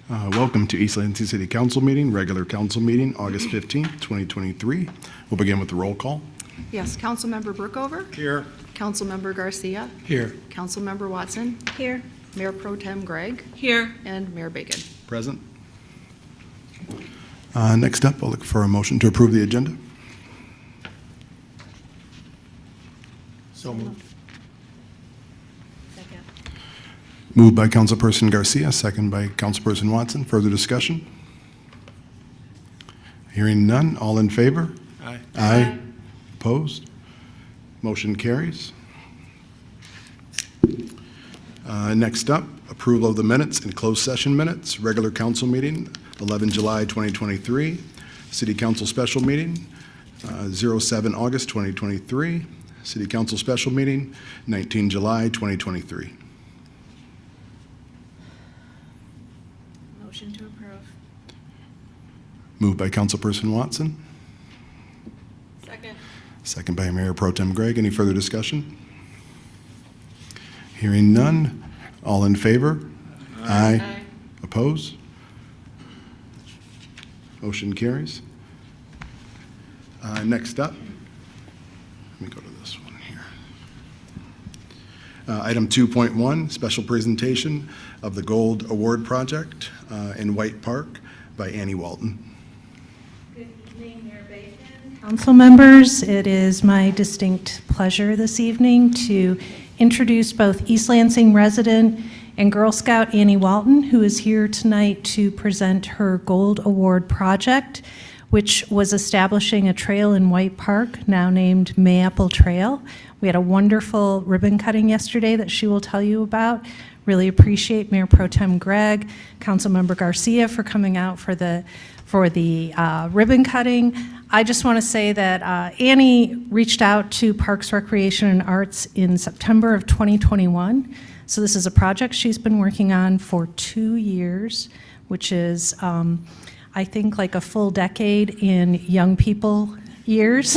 Welcome to East Lansing City Council meeting, regular council meeting, August 15th, 2023. We'll begin with the roll call. Yes, Councilmember Brookover. Here. Councilmember Garcia. Here. Councilmember Watson. Here. Mayor Pro Tem Gregg. Here. And Mayor Bacon. Present. Next up, I'll look for a motion to approve the agenda. So moved. Second. Moved by Councilperson Garcia, second by Councilperson Watson. Further discussion? Hearing none, all in favor? Aye. Aye. Opposed? Motion carries. Next up, approval of the minutes and closed session minutes. Regular council meeting, 11 July 2023. City Council special meeting, 07 August 2023. City Council special meeting, 19 July 2023. Motion to approve. Moved by Councilperson Watson, Second. second by Mayor Pro Tem Gregg. Any further discussion? Hearing none, all in favor? Aye. Aye. Opposed? Motion carries. Next up, let me go to this one here. Item 2.1, special presentation of the Gold Award Project in White Park by Annie Walton. Good evening, Mayor Bacon, council members. It is my distinct pleasure this evening to introduce both East Lansing resident and Girl Scout Annie Walton, who is here tonight to present her Gold Award project, which was establishing a trail in White Park, now named Mayapple Trail. We had a wonderful ribbon cutting yesterday that she will tell you about. Really appreciate Mayor Pro Tem Gregg, Councilmember Garcia for coming out for the ribbon cutting. I just want to say that Annie reached out to Parks, Recreation, and Arts in September of 2021. So this is a project she's been working on for 2 years, which is, I think, like a full decade in young people years.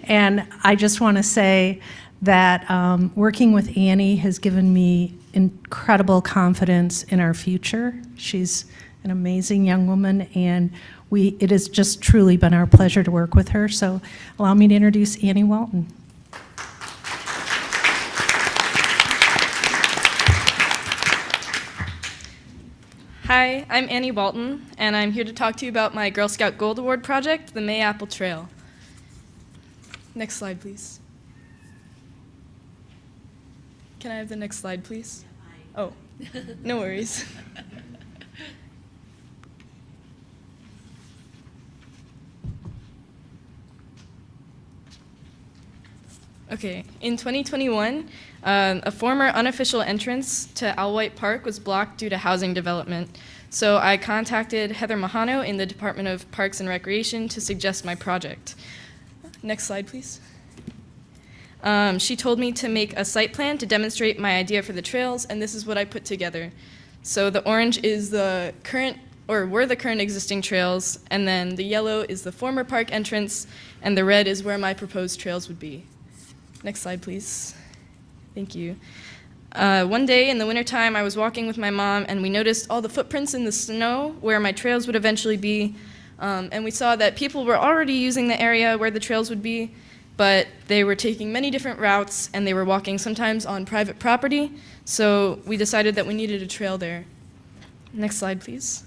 And I just want to say that working with Annie has given me incredible confidence in our future. She's an amazing young woman, and it has just truly been our pleasure to work with her. So allow me to introduce Annie Walton. Hi, I'm Annie Walton, and I'm here to talk to you about my Girl Scout Gold Award project, the Mayapple Trail. Next slide, please. Can I have the next slide, please? Oh, no worries. Okay, in 2021, a former unofficial entrance to White Park was blocked due to housing development. So I contacted Heather Mahano in the Department of Parks and Recreation to suggest my project. Next slide, please. She told me to make a site plan to demonstrate my idea for the trails, and this is what I put together. So the orange is the current, or were the current existing trails, and then the yellow is the former park entrance, and the red is where my proposed trails would be. Next slide, please. Thank you. One day in the wintertime, I was walking with my mom, and we noticed all the footprints in the snow where my trails would eventually be, and we saw that people were already using the area where the trails would be, but they were taking many different routes, and they were walking sometimes on private property, so we decided that we needed a trail there. Next slide, please.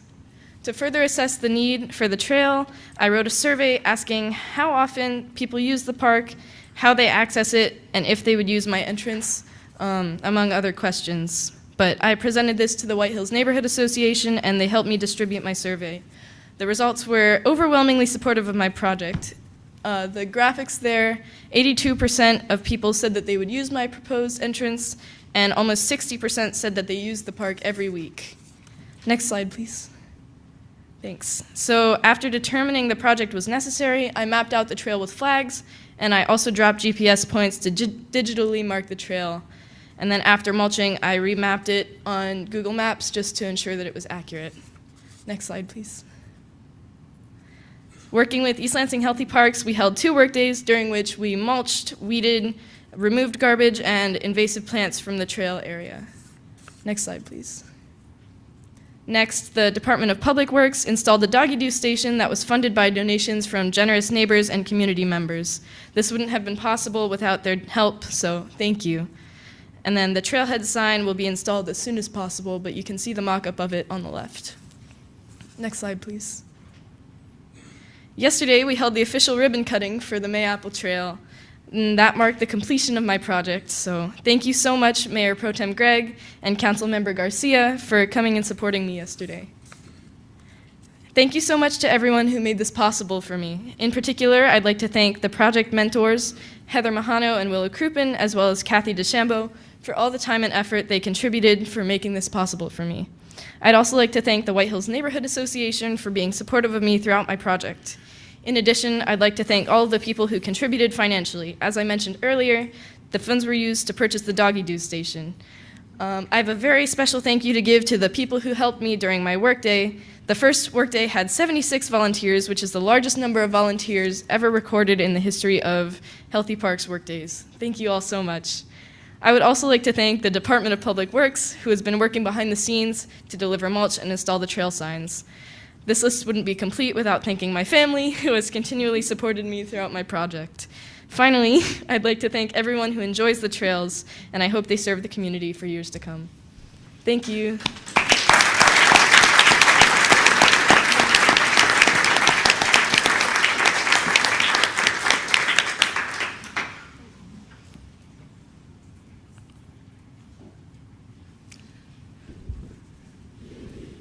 To further assess the need for the trail, I wrote a survey asking how often people use the park, how they access it, and if they would use my entrance, among other questions. But I presented this to the White Hills Neighborhood Association, and they helped me distribute my survey. The results were overwhelmingly supportive of my project. The graphics there, 82% of people said that they would use my proposed entrance, and almost 60% said that they used the park every week. Next slide, please. Thanks. So after determining the project was necessary, I mapped out the trail with flags, and I also dropped GPS points to digitally mark the trail. And then after mulching, I remapped it on Google Maps just to ensure that it was accurate. Next slide, please. Working with East Lansing Healthy Parks, we held 2 work days during which we mulched, weeded, removed garbage and invasive plants from the trail area. Next slide, please. Next, the Department of Public Works installed the doggy doo station that was funded by donations from generous neighbors and community members. This wouldn't have been possible without their help, so thank you. And then the trailhead sign will be installed as soon as possible, but you can see the mock-up of it on the left. Next slide, please. Yesterday, we held the official ribbon cutting for the Mayapple Trail. And that marked the completion of my project, so thank you so much, Mayor Pro Tem Gregg and Councilmember Garcia, for coming and supporting me yesterday. Thank you so much to everyone who made this possible for me. In particular, I'd like to thank the project mentors, Heather Mahano and Willow Crouppen, as well as Kathy DeChambeau, for all the time and effort they contributed for making this possible for me. I'd also like to thank the White Hills Neighborhood Association for being supportive of me throughout my project. In addition, I'd like to thank all of the people who contributed financially. As I mentioned earlier, the funds were used to purchase the doggy doo station. I have a very special thank you to give to the people who helped me during my workday. The first workday had 76 volunteers, which is the largest number of volunteers ever recorded in the history of Healthy Parks workdays. Thank you all so much. I would also like to thank the Department of Public Works, who has been working behind the scenes to deliver mulch and install the trail signs. This list wouldn't be complete without thanking my family, who has continually supported me throughout my project. Finally, I'd like to thank everyone who enjoys the trails, and I hope they serve the community for years to come. Thank you.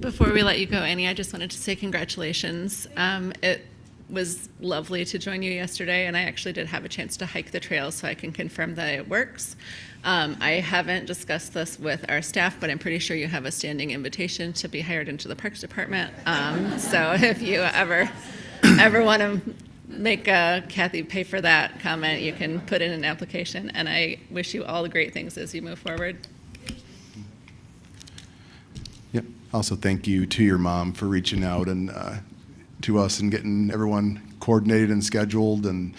Before we let you go, Annie, I just wanted to say congratulations. It was lovely to join you yesterday, and I actually did have a chance to hike the trail, so I can confirm that it works. I haven't discussed this with our staff, but I'm pretty sure you have a standing invitation to be hired into the Parks Department. So if you ever want to make Kathy pay for that comment, you can put in an application, and I wish you all the great things as you move forward. Yep. Also, thank you to your mom for reaching out and to us and getting everyone coordinated and scheduled and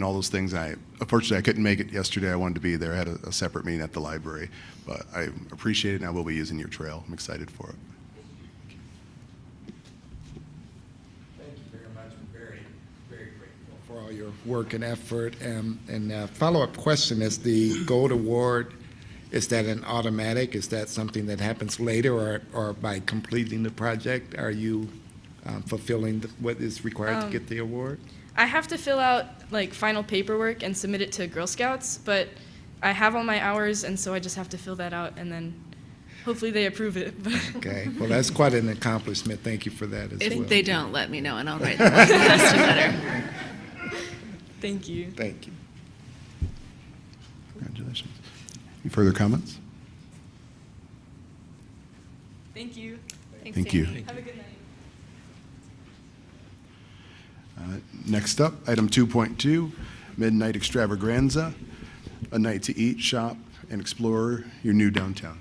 all those things. Unfortunately, I couldn't make it yesterday. I wanted to be there. I had a separate meeting at the library, but I appreciate it, and I will be using your trail. I'm excited for it. Thank you very much. We're very, very grateful for all your work and effort. And follow-up question is the Gold Award. Is that an automatic? Is that something that happens later, or by completing the project, are you fulfilling what is required to get the award? I have to fill out like final paperwork and submit it to Girl Scouts, but I have all my hours, and so I just have to fill that out, and then hopefully they approve it. Okay, well, that's quite an accomplishment. Thank you for that as well. If they don't, let me know, and I'll write them up the rest of the letter. Thank you. Thank you. Congratulations. Any further comments? Thank you. Thanks, Thank you. Annie. Have a good night. Next up, item 2.2, Moonlight ExtravaGRANDza, a night to eat, shop, and explore your new downtown.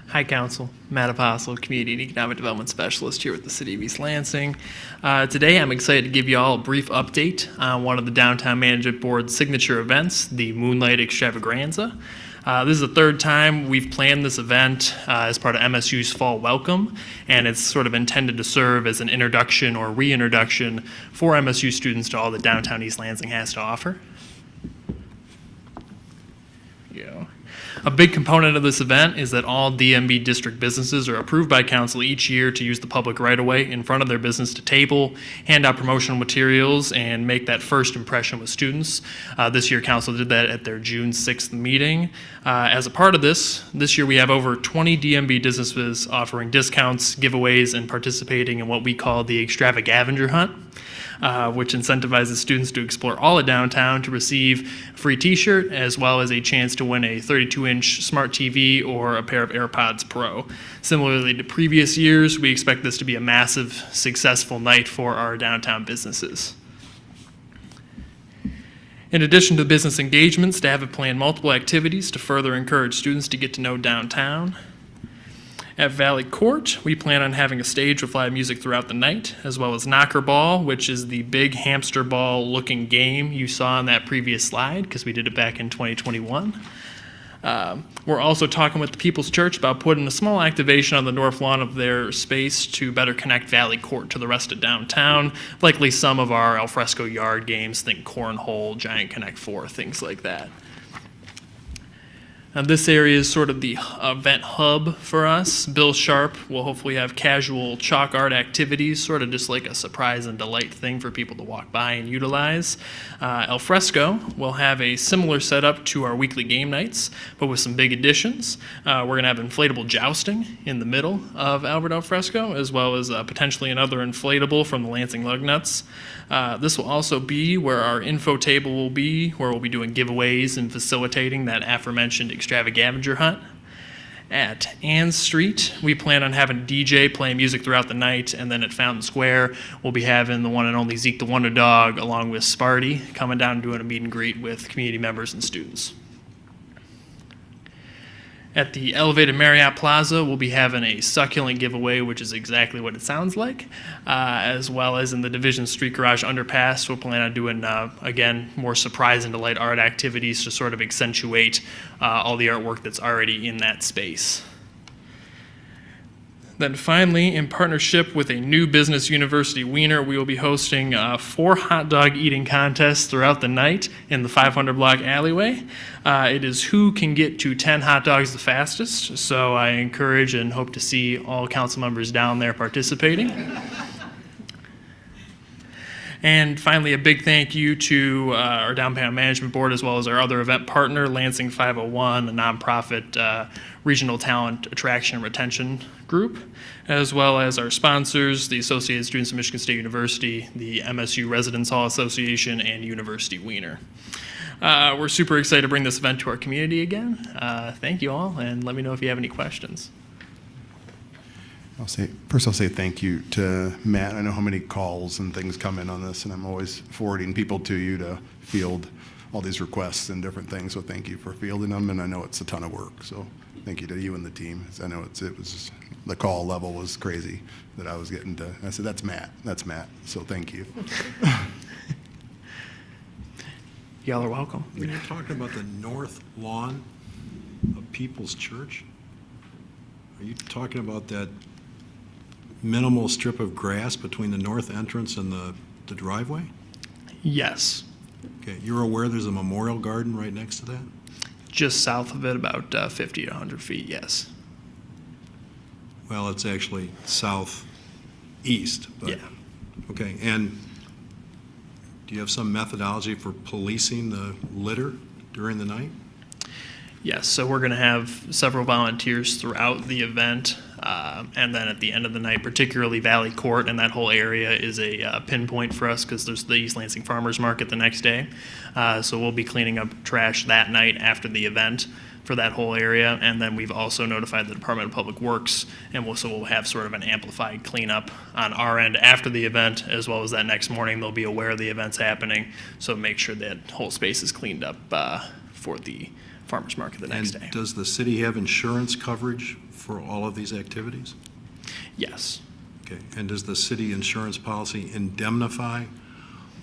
Hi, Council. Matt Apostle, Community and Economic Development Specialist here with the City of East Lansing. Today, I'm excited to give you all a brief update on one of the Downtown Management Board's signature events, the Moonlight ExtravaGRANDza. This is the third time we've planned this event as part of MSU's Fall Welcome, and it's sort of intended to serve as an introduction or reintroduction for MSU students to all that downtown East Lansing has to offer. A big component of this event is that all DMB district businesses are approved by council each year to use the public right-of-way in front of their business to table, hand out promotional materials, and make that first impression with students. This year, council did that at their June 6th meeting. As a part of this year we have over 20 DMB businesses offering discounts, giveaways, and participating in what we call the ExtravaGAVENGER Hunt, which incentivizes students to explore all of downtown to receive a free t-shirt as well as a chance to win a 32-inch smart TV or a pair of AirPods Pro. Similarly to previous years, we expect this to be a massive, successful night for our downtown businesses. In addition to business engagement, staff have planned multiple activities to further encourage students to get to know downtown. At Valley Court, we plan on having a stage with live music throughout the night, as well as Knocker Ball, which is the big hamster ball looking game you saw on that previous slide, because we did it back in 2021. We're also talking with the People's Church about putting a small activation on the north lawn of their space to better connect Valley Court to the rest of downtown. Likely some of our alfresco yard games, think cornhole, giant Connect 4, things like that. This area is sort of the event hub for us. Bill Sharp will hopefully have casual chalk art activities, sort of just like a surprise and delight thing for people to walk by and utilize. Alfresco will have a similar setup to our weekly game nights, but with some big additions. We're going to have inflatable jousting in the middle of Albert Alfresco, as well as potentially another inflatable from the Lansing Lugnuts. This will also be where our info table will be, where we'll be doing giveaways and facilitating that aforementioned extravaganza hunt. At Ann Street, we plan on having a DJ playing music throughout the night, and then at Fountain Square, we'll be having the one and only Zeke the Wonder Dog along with Sparty coming down and doing a meet and greet with community members and students. At the elevated Marriott Plaza, we'll be having a succulent giveaway, which is exactly what it sounds like, as well as in the Division Street Garage underpass. We'll plan on doing, again, more surprise and delight art activities to sort of accentuate all the artwork that's already in that space. Then finally, in partnership with a new business University Wiener, we will be hosting 4 hot dog eating contests throughout the night in the 500 block alleyway. It is who can get to 10 hot dogs the fastest, so I encourage and hope to see all council members down there participating. And finally, a big thank you to our downtown management board, as well as our other event partner, Lansing 501, a nonprofit regional talent attraction and retention group, as well as our sponsors, the Associated Students of Michigan State University, the MSU Residence Hall Association, and University Wiener. We're super excited to bring this event to our community again. Thank you all, and let me know if you have any questions. I'll say thank you to Matt. I know how many calls and things come in on this, and I'm always forwarding people to you to field all these requests and different things. So thank you for fielding them, and I know it's a ton of work. So thank you to you and the team. I know it was the call level was crazy that I was getting to. I said that's Matt. So thank you. Y'all are welcome. When you're talking about the north lawn of People's Church, are you talking about that minimal strip of grass between the north entrance and the driveway? Yes. Okay, you're aware there's a memorial garden right next to that? Just south of it, about 50 to 100 feet, yes. Well, it's actually southeast, but. Yeah. Okay, and do you have some methodology for policing the litter during the night? Yes, so we're going to have several volunteers throughout the event, and then at the end of the night, particularly Valley Court and that whole area is a pinpoint for us because there's the East Lansing Farmers Market the next day. So we'll be cleaning up trash that night after the event for that whole area, and then we've also notified the Department of Public Works, and we'll have sort of an amplified cleanup on our end after the event, as well as that next morning they'll be aware of the events happening, so make sure that whole space is cleaned up for the farmers market the next day. And does the city have insurance coverage for all of these activities? Yes. Okay, and does the city insurance policy indemnify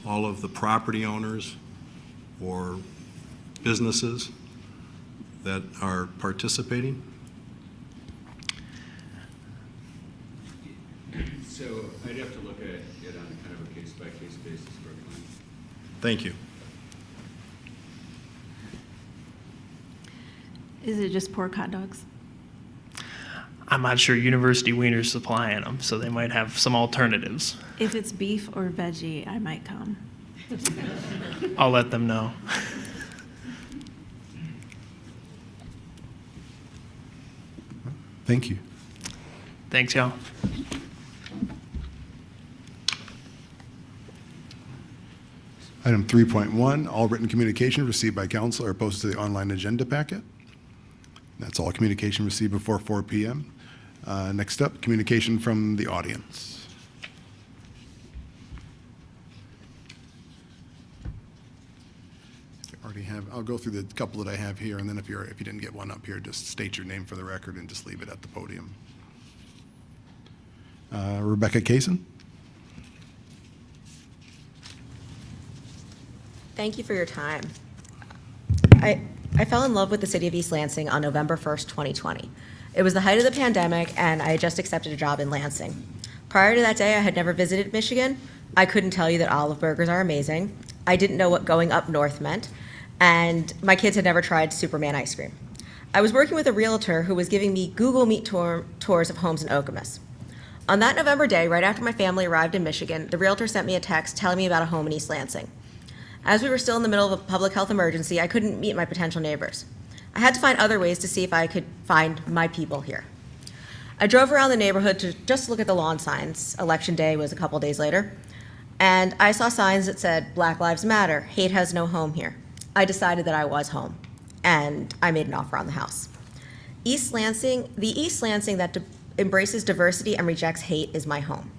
all of the property owners or businesses that are participating? So I'd have to look at it on kind of a case-by-case basis for a claim. Thank you. Is it just pork hot dogs? I'm not sure University Wiener's supplying them, so they might have some alternatives. If it's beef or veggie, I might come. I'll let them know. Thank you. Thanks, y'all. Item 3.1, all written communication received by council are posted to the online agenda packet. That's all communication received before 4 p.m. Next up, communication from the audience. I'll go through the couple that I have here, and then if you didn't get one up here, just state your name for the record and just leave it at the podium. Rebecca Kaysen. Thank you for your time. I fell in love with the city of East Lansing on November 1st, 2020. It was the height of the pandemic, and I had just accepted a job in Lansing. Prior to that day, I had never visited Michigan. I couldn't tell you that olive burgers are amazing. I didn't know what going up north meant, and my kids had never tried Superman ice cream. I was working with a realtor who was giving me Google Meet tours of homes in Okemos. On that November day, right after my family arrived in Michigan, the realtor sent me a text telling me about a home in East Lansing. As we were still in the middle of a public health emergency, I couldn't meet my potential neighbors. I had to find other ways to see if I could find my people here. I drove around the neighborhood to just look at the lawn signs. Election day was a couple days later. And I saw signs that said, Black Lives Matter, hate has no home here. I decided that I was home, and I made an offer on the house. The East Lansing that embraces diversity and rejects hate is my home.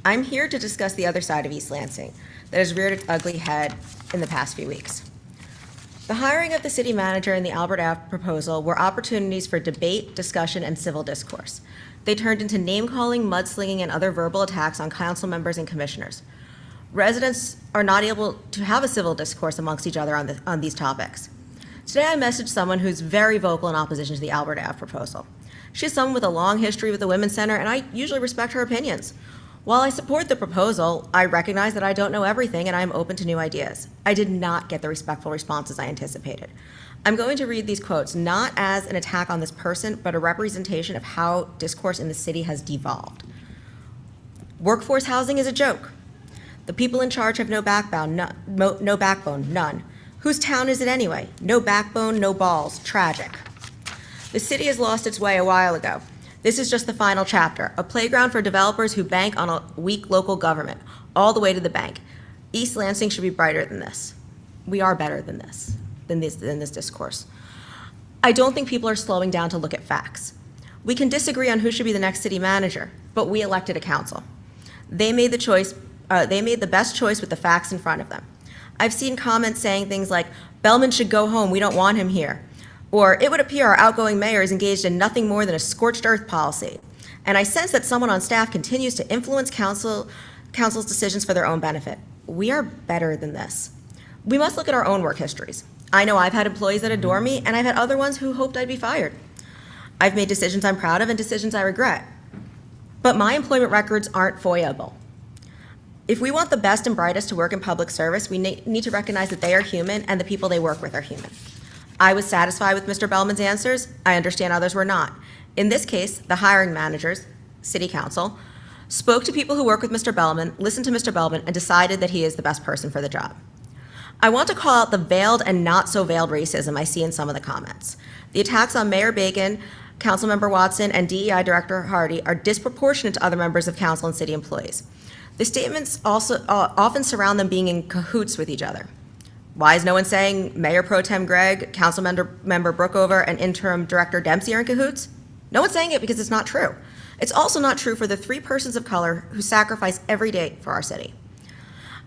I'm here to discuss the other side of East Lansing that has reared its ugly head in the past few weeks. The hiring of the city manager and the Albert Ave proposal were opportunities for debate, discussion, and civil discourse. They turned into name-calling, mudslinging, and other verbal attacks on council members and commissioners. Residents are not able to have a civil discourse amongst each other on these topics. Today I messaged someone who's very vocal in opposition to the Albert Ave proposal. She's someone with a long history with the Women's Center, and I usually respect her opinions. While I support the proposal, I recognize that I don't know everything and I'm open to new ideas. I did not get the respectful responses I anticipated. I'm going to read these quotes not as an attack on this person, but a representation of how discourse in the city has devolved. Workforce housing is a joke. The people in charge have no backbone, none. Whose town is it anyway? No backbone, no balls, tragic. The city has lost its way a while ago. This is just the final chapter, a playground for developers who bank on a weak local government, all the way to the bank. East Lansing should be brighter than this. We are better than this discourse. I don't think people are slowing down to look at facts. We can disagree on who should be the next city manager, but we elected a council. They made the best choice with the facts in front of them. I've seen comments saying things like, Bellman should go home, we don't want him here. Or, it would appear our outgoing mayor is engaged in nothing more than a scorched earth policy. And I sense that someone on staff continues to influence council's decisions for their own benefit. We are better than this. We must look at our own work histories. I know I've had employees that adore me, and I've had other ones who hoped I'd be fired. I've made decisions I'm proud of and decisions I regret. But my employment records aren't foiable. If we want the best and brightest to work in public service, we need to recognize that they are human and the people they work with are human. I was satisfied with Mr. Bellman's answers. I understand others were not. In this case, the hiring managers, City Council, spoke to people who work with Mr. Bellman, listened to Mr. Bellman, and decided that he is the best person for the job. I want to call out the veiled and not so veiled racism I see in some of the comments. The attacks on Mayor Bacon, Councilmember Watson, and DEI Director Hardy are disproportionate to other members of council and city employees. The statements also often surround them being in cahoots with each other. Why is no one saying Mayor Pro Tem Gregg, Councilmember Brookover, and Interim Director Dempsey are in cahoots? No one's saying it because it's not true. It's also not true for the 3 persons of color who sacrifice every day for our city.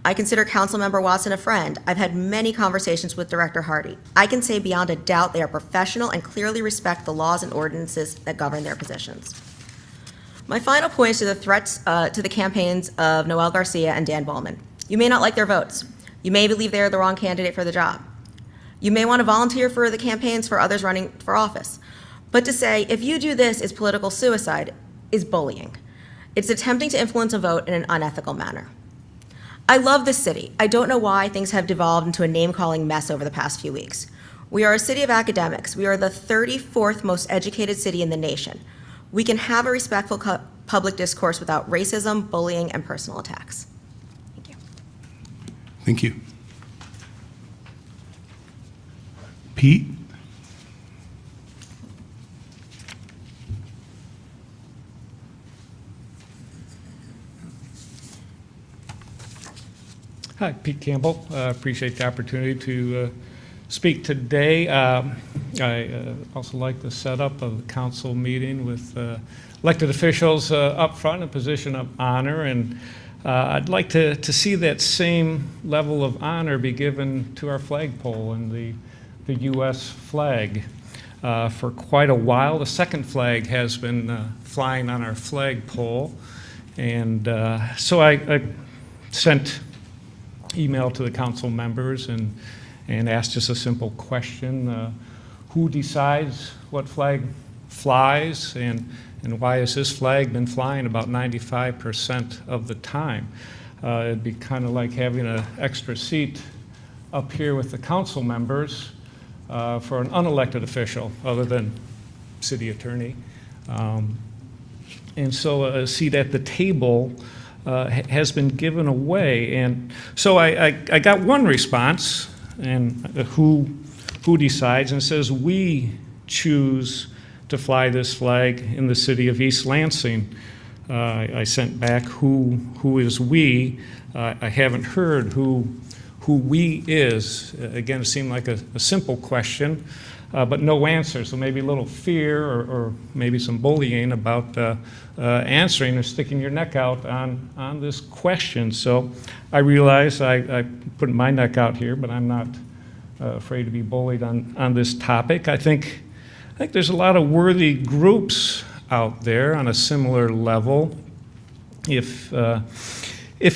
I consider Councilmember Watson a friend. I've had many conversations with Director Hardy. I can say beyond a doubt they are professional and clearly respect the laws and ordinances that govern their positions. My final point is to the threats to the campaigns of Noel Garcia and Dan Bowman. You may not like their votes. You may believe they are the wrong candidate for the job. You may want to volunteer for the campaigns for others running for office. But to say, if you do this, is political suicide, is bullying. It's attempting to influence a vote in an unethical manner. I love this city. I don't know why things have devolved into a name-calling mess over the past few weeks. We are a city of academics. We are the 34th most educated city in the nation. We can have a respectful public discourse without racism, bullying, and personal attacks. Thank you. Thank you. Pete? Hi, Pete Campbell. Appreciate the opportunity to speak today. I also like the setup of the council meeting with elected officials up front, a position of honor, and I'd like to see that same level of honor be given to our flagpole and the U.S. flag. For quite a while, the second flag has been flying on our flagpole, And so I sent email to the council members and asked just a simple question. Who decides what flag flies, and why has this flag been flying about 95% of the time? It'd be kind of like having an extra seat up here with the council members for an unelected official other than city attorney. And so a seat at the table has been given away. And so I got one response, and who decides, and it says, we choose to fly this flag in the city of East Lansing. I sent back who is we. I haven't heard who we is. Again, it seemed like a simple question, but no answer. So maybe a little fear or maybe some bullying about answering or sticking your neck out on this question. So I realize I put my neck out here, but I'm not afraid to be bullied on this topic. I think there's a lot of worthy groups out there on a similar level. If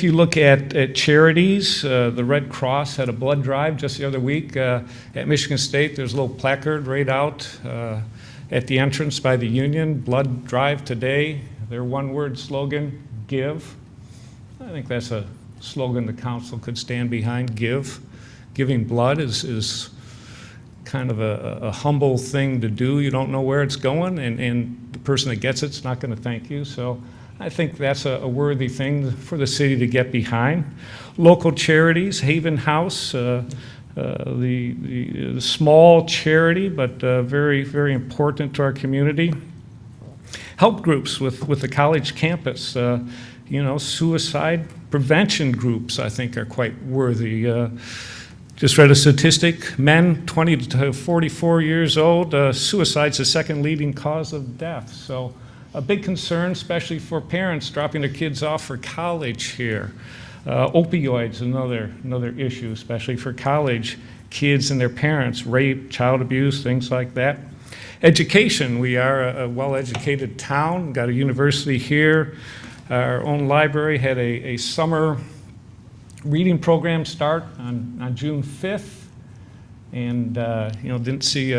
you look at charities, the Red Cross had a blood drive just the other week at Michigan State. There's a little placard right out at the entrance by the Union. Blood drive today. Their one-word slogan: give. I think that's a slogan the council could stand behind. Give. Giving blood is kind of a humble thing to do. You don't know where it's going, and the person that gets it's not going to thank you. So I think that's a worthy thing for the city to get behind. Local charities, Haven House, the small charity, but very, very important to our community. Help groups with the college campus, suicide prevention groups, I think, are quite worthy. Just read a statistic: men 20 to 44 years old, suicide's the second leading cause of death. So a big concern, especially for parents dropping their kids off for college here. Opioids, another issue, especially for college kids and their parents. Rape, child abuse, things like that. Education, we are a well-educated town, got a university here. Our own library had a summer reading program start on June 5th. And didn't see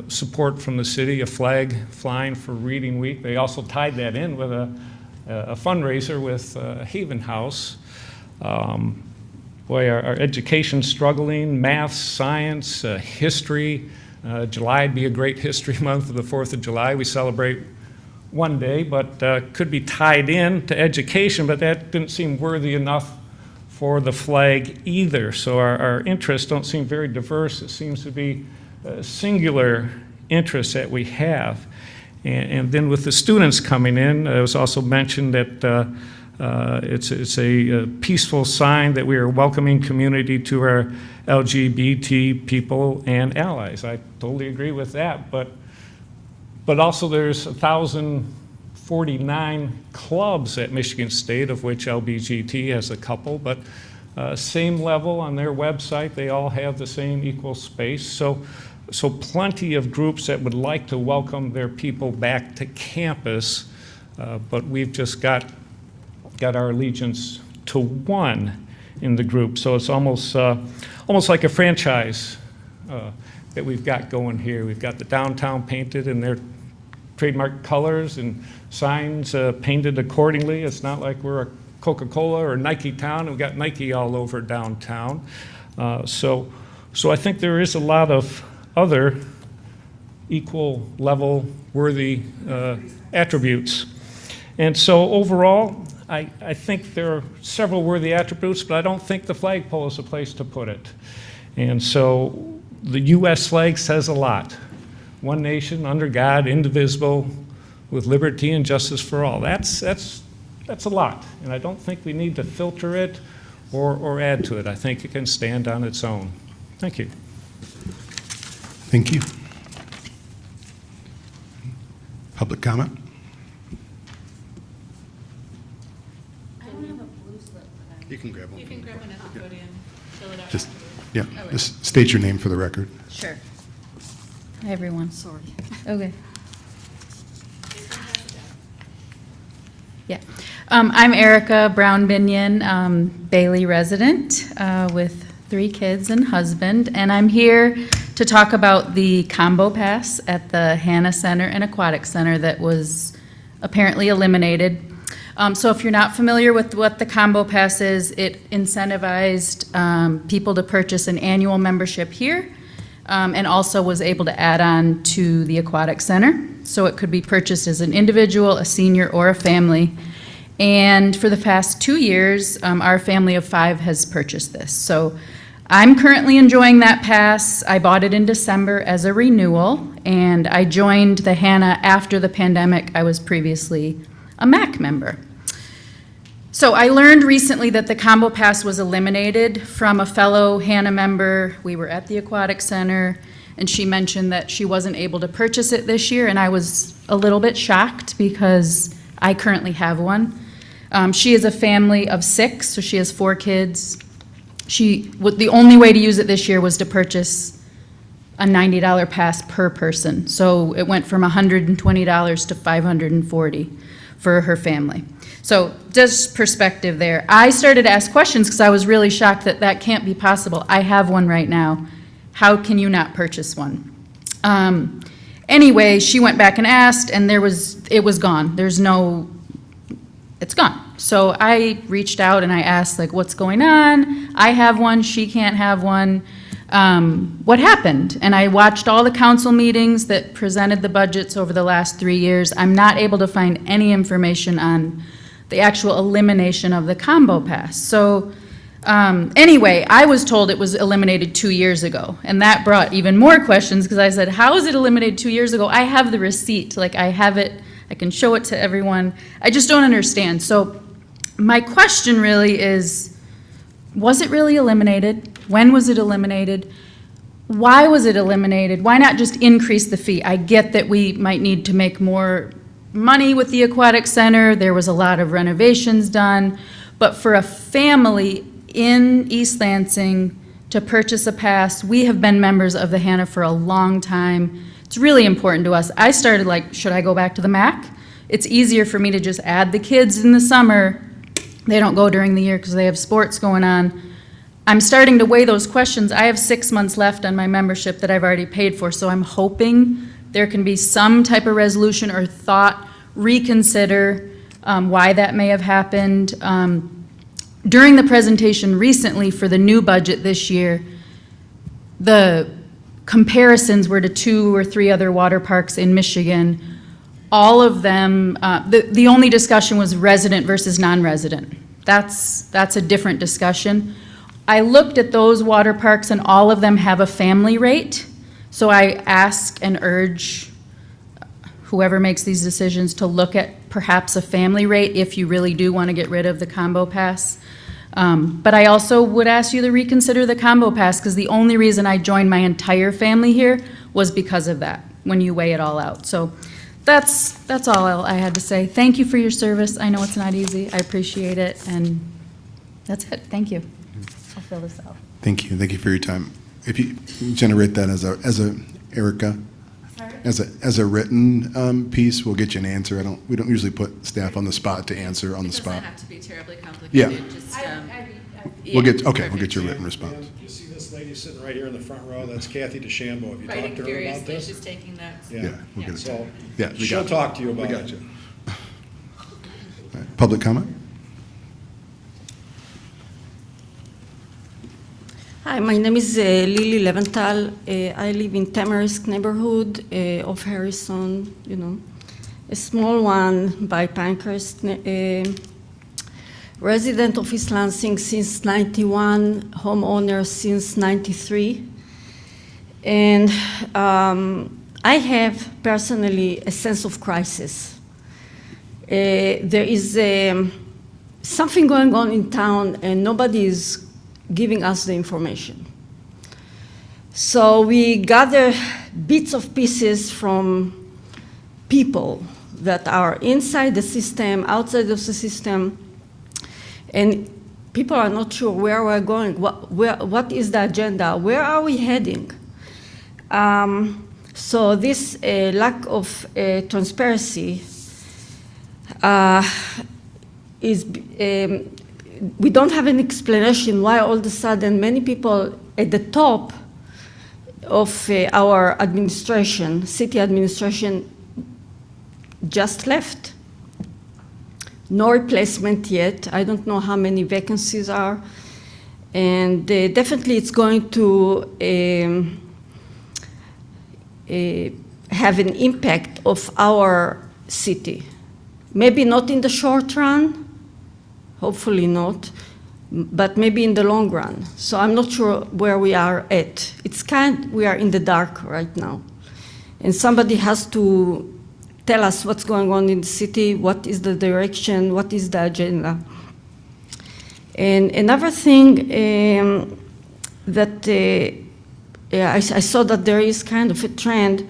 support from the city, a flag flying for Reading Week. They also tied that in with a fundraiser with Haven House. Our education's struggling. Math, science, history. July would be a great history month for the 4th of July. We celebrate one day, but could be tied in to education, but that didn't seem worthy enough for the flag either. So our interests don't seem very diverse. It seems to be singular interests that we have. And then with the students coming in, it was also mentioned that it's a peaceful sign that we are a welcoming community to our LGBT people and allies. I totally agree with that, but also there's 1,049 clubs at Michigan State, of which LBGT has a couple, but same level on their website. They all have the same equal space. So plenty of groups that would like to welcome their people back to campus, but we've just got our allegiance to one in the group. So it's almost like a franchise that we've got going here. We've got the downtown painted in their trademark colors and signs painted accordingly. It's not like we're a Coca-Cola or Nike town. We've got Nike all over downtown. So I think there is a lot of other equal level worthy attributes. And so overall, I think there are several worthy attributes, but I don't think the flagpole is the place to put it. And so the U.S. flag says a lot. One nation, under God, indivisible, with liberty and justice for all. That's a lot, and I don't think we need to filter it or add to it. I think it can stand on its own. Thank you. Thank you. Public comment? I don't have a blue slip. You can grab one. You can grab one at the podium. Fill it out. Just, yeah, just state your name for the record. Sure. Hi, everyone. Sorry. Okay. Yeah. I'm Erica Brown-Binion, Bailey resident with 3 kids and husband, and I'm here to talk about the combo pass at the Hannah Center and Aquatic Center that was apparently eliminated. So if you're not familiar with what the combo pass is, it incentivized people to purchase an annual membership here and also was able to add on to the Aquatic Center. So it could be purchased as an individual, a senior, or a family. And for the past 2 years, our family of 5 has purchased this. So I'm currently enjoying that pass. I bought it in December as a renewal, and I joined the Hannah after the pandemic. I was previously a MAC member. So I learned recently that the combo pass was eliminated from a fellow Hannah member. We were at the Aquatic Center, and she mentioned that she wasn't able to purchase it this year, and I was a little bit shocked because I currently have one. She is a family of 6, so she has 4 kids. The only way to use it this year was to purchase a $90 pass per person. So it went from $120 to $540 for her family. So just perspective there. I started to ask questions because I was really shocked that that can't be possible. I have one right now. How can you not purchase one? Anyway, she went back and asked, and it was gone. It's gone. So I reached out and I asked, like, what's going on? I have one, she can't have one. What happened? And I watched all the council meetings that presented the budgets over the last 3 years. I'm not able to find any information on the actual elimination of the combo pass. So anyway, I was told it was eliminated 2 years ago, and that brought even more questions because I said, how is it eliminated 2 years ago? I have the receipt, like I have it, I can show it to everyone. I just don't understand. So my question really is, was it really eliminated? When was it eliminated? Why was it eliminated? Why not just increase the fee? I get that we might need to make more money with the Aquatic Center. There was a lot of renovations done. But for a family in East Lansing to purchase a pass, we have been members of the Hannah for a long time. It's really important to us. I started like, should I go back to the MAC? It's easier for me to just add the kids in the summer. They don't go during the year because they have sports going on. I'm starting to weigh those questions. I have 6 months left on my membership that I've already paid for, so I'm hoping there can be some type of resolution or thought, reconsider why that may have happened. During the presentation recently for the new budget this year, the comparisons were to 2 or 3 other water parks in Michigan. All of them, the only discussion was resident versus non-resident. That's a different discussion. I looked at those water parks and all of them have a family rate. So I ask and urge whoever makes these decisions to look at perhaps a family rate if you really do want to get rid of the combo pass. But I also would ask you to reconsider the combo pass because the only reason I joined my entire family here was because of that, when you weigh it all out. So that's all I had to say. Thank you for your service. I know it's not easy. I appreciate it, and that's it. Thank you. I'll fill this out. Thank you. Thank you for your time. If you generate that as a Erica, Sorry? as a written piece, we'll get you an answer. We don't usually put staff on the spot to answer on the spot. It doesn't have to be terribly complicated. Yeah. Just, We'll get perfect. your written response. You see this lady sitting right here in the front row? That's Kathy DeChambeau. Have you Writing talked to her about furiously, this? she's taking notes. Yeah, we'll get it. So Yeah, we she'll got it. talk to you about We it. got you. All right, public comment? Hi, my name is Lily Leventhal. I live in Tamarisk neighborhood of Harrison, a small one by Pinehurst. Resident of East Lansing since 91, homeowner since 93. And I have personally a sense of crisis. There is something going on in town and nobody is giving us the information. So we gather bits of pieces from people that are inside the system, outside of the system, and people are not sure where we're going, what is the agenda, where are we heading? So this lack of transparency is we don't have an explanation why all of a sudden many people at the top of our administration, city administration, just left. No replacement yet. I don't know how many vacancies are. And definitely it's going to have an impact of our city. Maybe not in the short run, hopefully not, but maybe in the long run. So I'm not sure where we are at. We are in the dark right now. And somebody has to tell us what's going on in the city, what is the direction, what is the agenda. And another thing that I saw that there is kind of a trend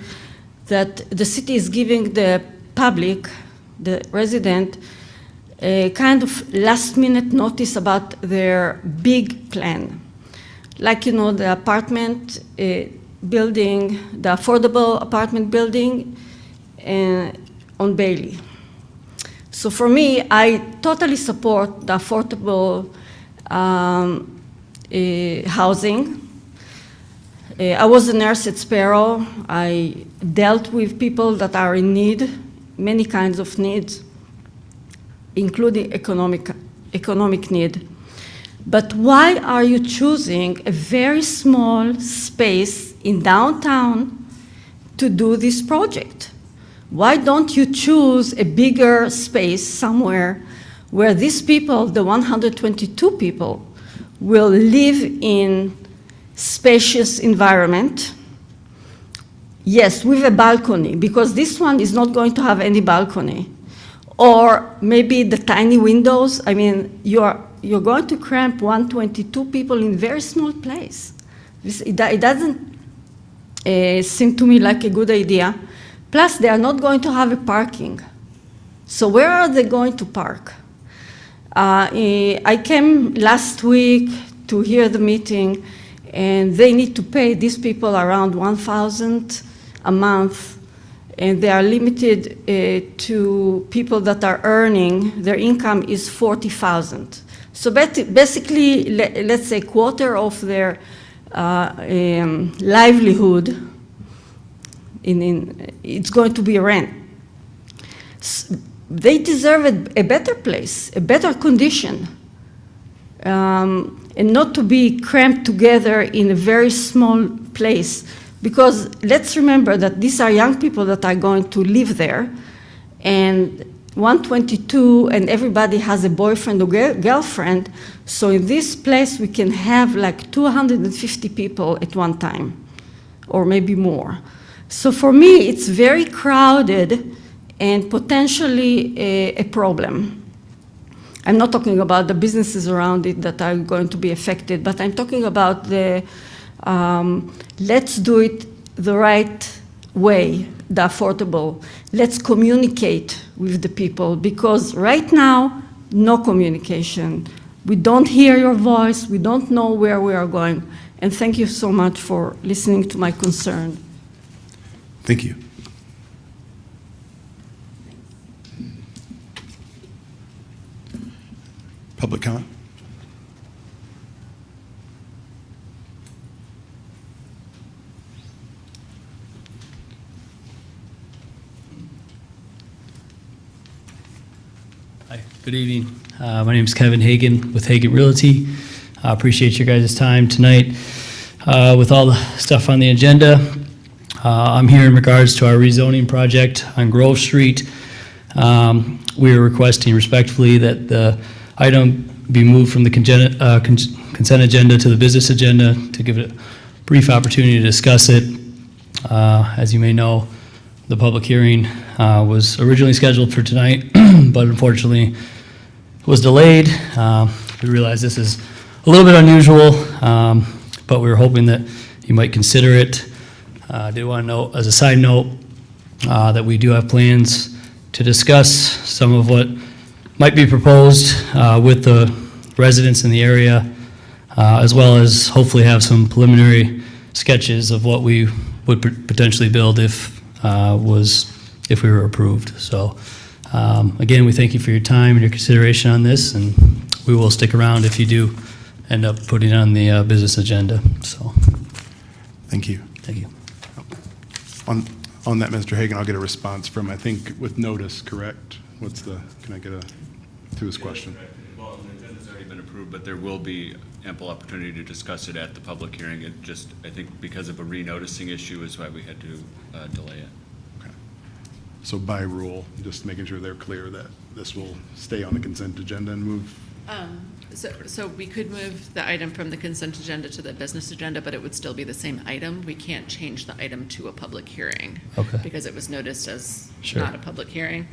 that the city is giving the public, the resident, a kind of last-minute notice about their big plan. Like, you know, the apartment building, the affordable apartment building on Bailey. So for me, I totally support the affordable housing. I was a nurse at Sparrow. I dealt with people that are in need, many kinds of needs, including economic need. But why are you choosing a very small space in downtown to do this project? Why don't you choose a bigger space somewhere where these people, the 122 people, will live in spacious environment? Yes, with a balcony, because this one is not going to have any balcony. Or maybe the tiny windows. I mean, you're going to cramp 122 people in a very small place. It doesn't seem to me like a good idea. Plus, they are not going to have a parking. So where are they going to park? I came last week to hear the meeting, and they need to pay these people around $1,000 a month, and they are limited to people that are earning, their income is $40,000. So basically, let's say a quarter of their livelihood, it's going to be rent. They deserve a better place, a better condition, and not to be cramped together in a very small place. Because let's remember that these are young people that are going to live there, and 122, and everybody has a boyfriend or girlfriend. So in this place, we can have like 250 people at one time, or maybe more. So for me, it's very crowded and potentially a problem. I'm not talking about the businesses around it that are going to be affected, but I'm talking about the let's do it the right way, the affordable. Let's communicate with the people, because right now, no communication. We don't hear your voice. We don't know where we are going. And thank you so much for listening to my concern. Thank you. Public comment? Hi, good evening. My name is Kevin Hagan with Hagan Realty. I appreciate your guys' time tonight with all the stuff on the agenda. I'm here in regards to our rezoning project on Grove Street. We are requesting respectfully that the item be moved from the consent agenda to the business agenda to give it a brief opportunity to discuss it. As you may know, the public hearing was originally scheduled for tonight, but unfortunately was delayed. We realize this is a little bit unusual, but we were hoping that you might consider it. I did want to note, as a side note, that we do have plans to discuss some of what might be proposed with the residents in the area, as well as hopefully have some preliminary sketches of what we would potentially build if we were approved. So Again, we thank you for your time and your consideration on this, and we will stick around if you do end up putting it on the business agenda. So, Thank you. thank you. On that, Mr. Hagan, I'll get a response from, I think, with notice, correct? Can I get to his question? Well, the agenda's already been approved, but there will be ample opportunity to discuss it at the public hearing. It just, I think because of a renoticing issue is why we had to delay it. Okay. So by rule, just making sure they're clear that this will stay on the consent agenda and move. So we could move the item from the consent agenda to the business agenda, but it would still be the same item. We can't change the item to a public hearing. Okay. Because it was noticed as Sure. not a public hearing.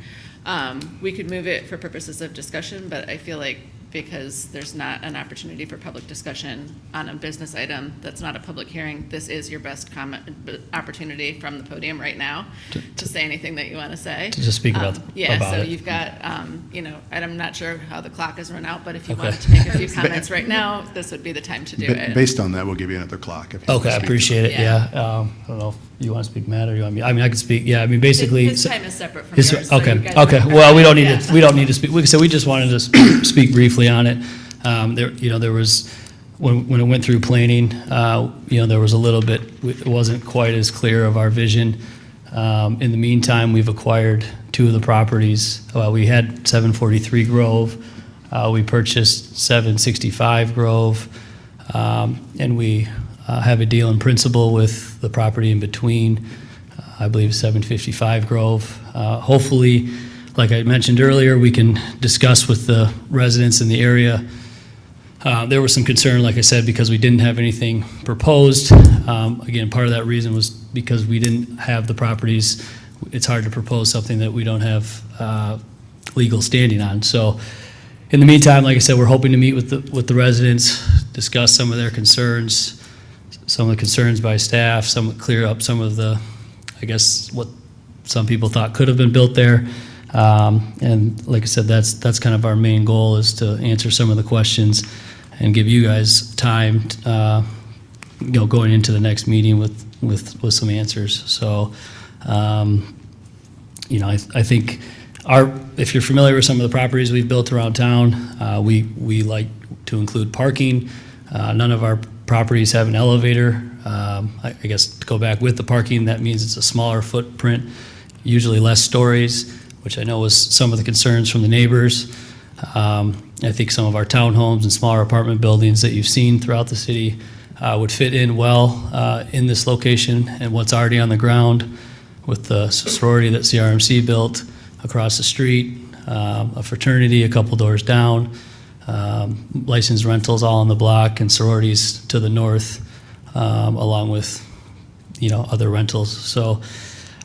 We could move it for purposes of discussion, but I feel like because there's not an opportunity for public discussion on a business item that's not a public hearing, this is your best comment, opportunity from the podium right now to say anything that you want to say. To just speak about Yeah, so it. you've got, and I'm not sure how the clock is run out, but if you Okay. wanted to make a few comments right now, this would be the time to do it. Based on that, we'll give you another clock. If you want Okay, to I speak. appreciate it, Yeah. yeah. I don't know if you want to speak, Matt, or you want me, I mean, I can speak, yeah, I mean, basically. His time is separate from his- yours, so Okay, you guys okay, don't- well, we don't need Yeah. to, speak, we just wanted to speak briefly on it. There was, when it went through planning, there was a little bit, it wasn't quite as clear of our vision. In the meantime, we've acquired 2 of the properties. We had 743 Grove, we purchased 765 Grove, and we have a deal in principle with the property in between, I believe 755 Grove. Hopefully, like I mentioned earlier, we can discuss with the residents in the area. There was some concern, like I said, because we didn't have anything proposed. Again, part of that reason was because we didn't have the properties. It's hard to propose something that we don't have legal standing on. So in the meantime, like I said, we're hoping to meet with the residents, discuss some of their concerns, some of the concerns by staff, clear up some of the, I guess, what some people thought could have been built there. And like I said, that's kind of our main goal, is to answer some of the questions and give you guys time, going into the next meeting with some answers. So, I think if you're familiar with some of the properties we've built around town, we like to include parking. None of our properties have an elevator. I guess to go back with the parking, that means it's a smaller footprint, usually less stories, which I know was some of the concerns from the neighbors. I think some of our townhomes and smaller apartment buildings that you've seen throughout the city would fit in well in this location and what's already on the ground with the sorority that CRMC built across the street, a fraternity a couple doors down, licensed rentals all on the block, and sororities to the north, along with, other rentals. So,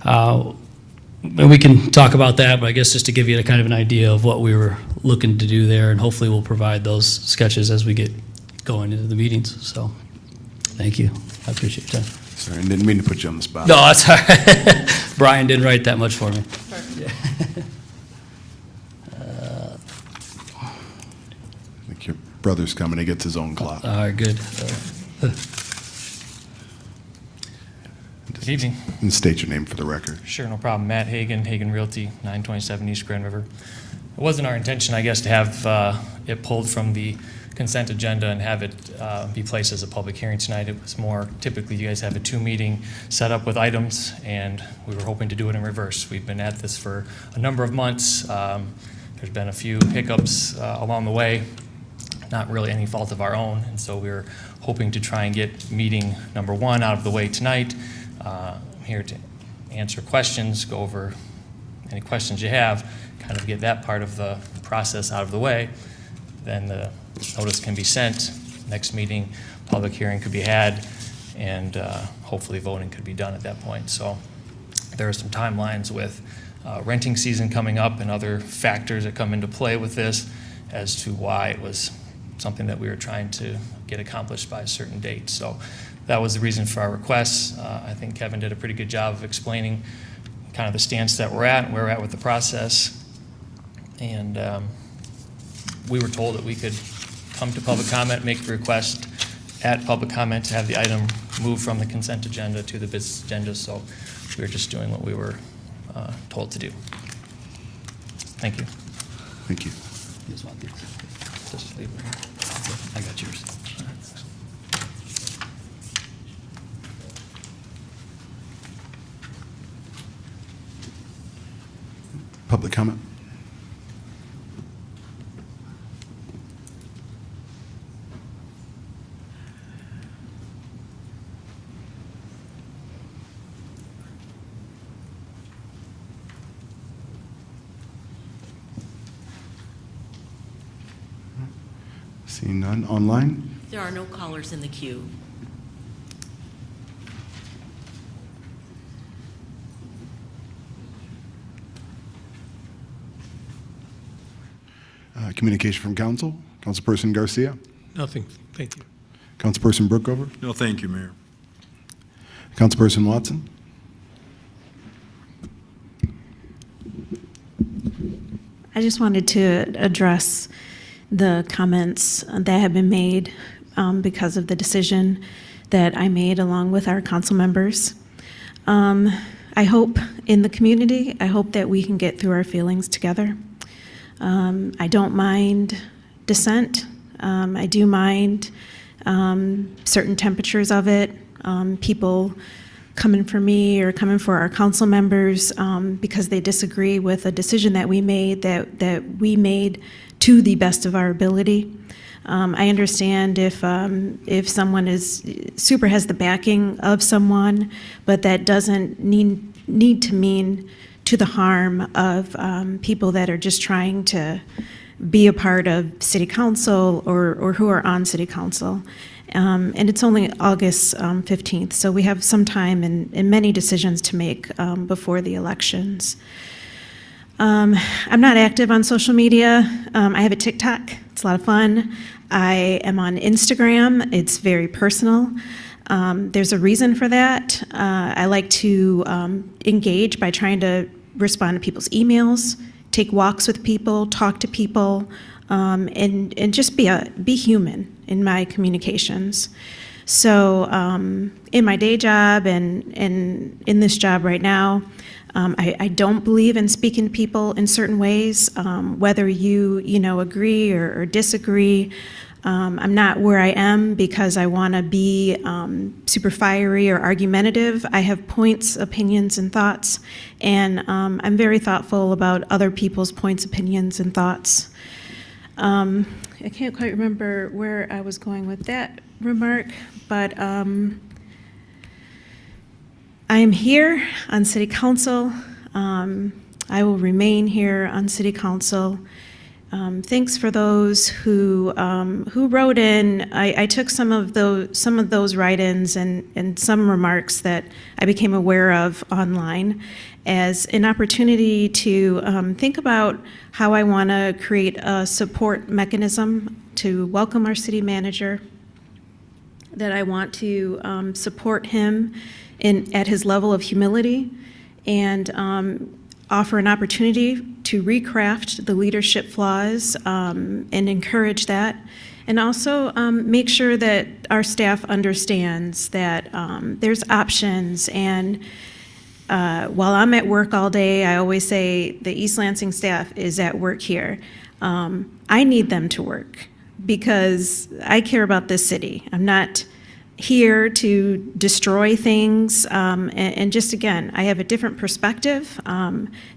and we can talk about that, but I guess just to give you kind of an idea of what we were looking to do there, and hopefully we'll provide those sketches as we get going into the meetings. So, thank you. I appreciate your time. Sorry, I didn't mean to put you on the spot. No, that's all right. Brian didn't write that much for me. Yeah. I think your brother's coming. He gets his own clock. All right, good. Good evening. And state your name for the record. Sure, no problem. Matt Hagan, Hagan Realty, 927 East Grand River. It wasn't our intention, I guess, to have it pulled from the consent agenda and have it be placed as a public hearing tonight. It was more, typically you guys have a 2-meeting set up with items, and we were hoping to do it in reverse. We've been at this for a number of months. There's been a few hiccups along the way, not really any fault of our own, and so we were hoping to try and get meeting number 1 out of the way tonight. I'm here to answer questions, go over any questions you have, kind of get that part of the process out of the way. Then the notice can be sent. Next meeting, public hearing could be had, and hopefully voting could be done at that point. So there are some timelines with renting season coming up and other factors that come into play with this as to why it was something that we were trying to get accomplished by a certain date. So that was the reason for our requests. I think Kevin did a pretty good job of explaining kind of the stance that we're at and where we're at with the process. And we were told that we could come to public comment, make a request at public comment to have the item moved from the consent agenda to the business agenda. So we were just doing what we were told to do. Thank you. Thank you. You just want these? Just leave them. I got yours. Public comment? Seeing none. Online? There are no callers in the queue. Communication from council. Councilperson Garcia. Nothing, thank you. Councilperson Brookover. No, thank you, Mayor. Councilperson Watson. I just wanted to address the comments that have been made because of the decision that I made along with our council members. I hope in the community, I hope that we can get through our feelings together. I don't mind dissent. I do mind certain temperatures of it, people coming for me or coming for our council members because they disagree with a decision that we made that we made to the best of our ability. I understand if someone has the backing of someone, but that doesn't need to mean to the harm of people that are just trying to be a part of city council or who are on city council. And it's only August 15th, so we have some time and many decisions to make before the elections. I'm not active on social media. I have a TikTok. It's a lot of fun. I am on Instagram. It's very personal. There's a reason for that. I like to engage by trying to respond to people's emails, take walks with people, talk to people, and just be human in my communications. So in my day job and in this job right now, I don't believe in speaking to people in certain ways, whether you agree or disagree. I'm not where I am because I want to be super fiery or argumentative. I have points, opinions, and thoughts, and I'm very thoughtful about other people's points, opinions, and thoughts. I can't quite remember where I was going with that remark, but I am here on City Council. I will remain here on City Council. Thanks for those who wrote in. I took some of those write-ins and some remarks that I became aware of online as an opportunity to think about how I want to create a support mechanism to welcome our city manager, that I want to support him at his level of humility and offer an opportunity to recraft the leadership flaws and encourage that, and also make sure that our staff understands that there's options. And while I'm at work all day, I always say the East Lansing staff is at work here. I need them to work because I care about this city. I'm not here to destroy things, and just again, I have a different perspective.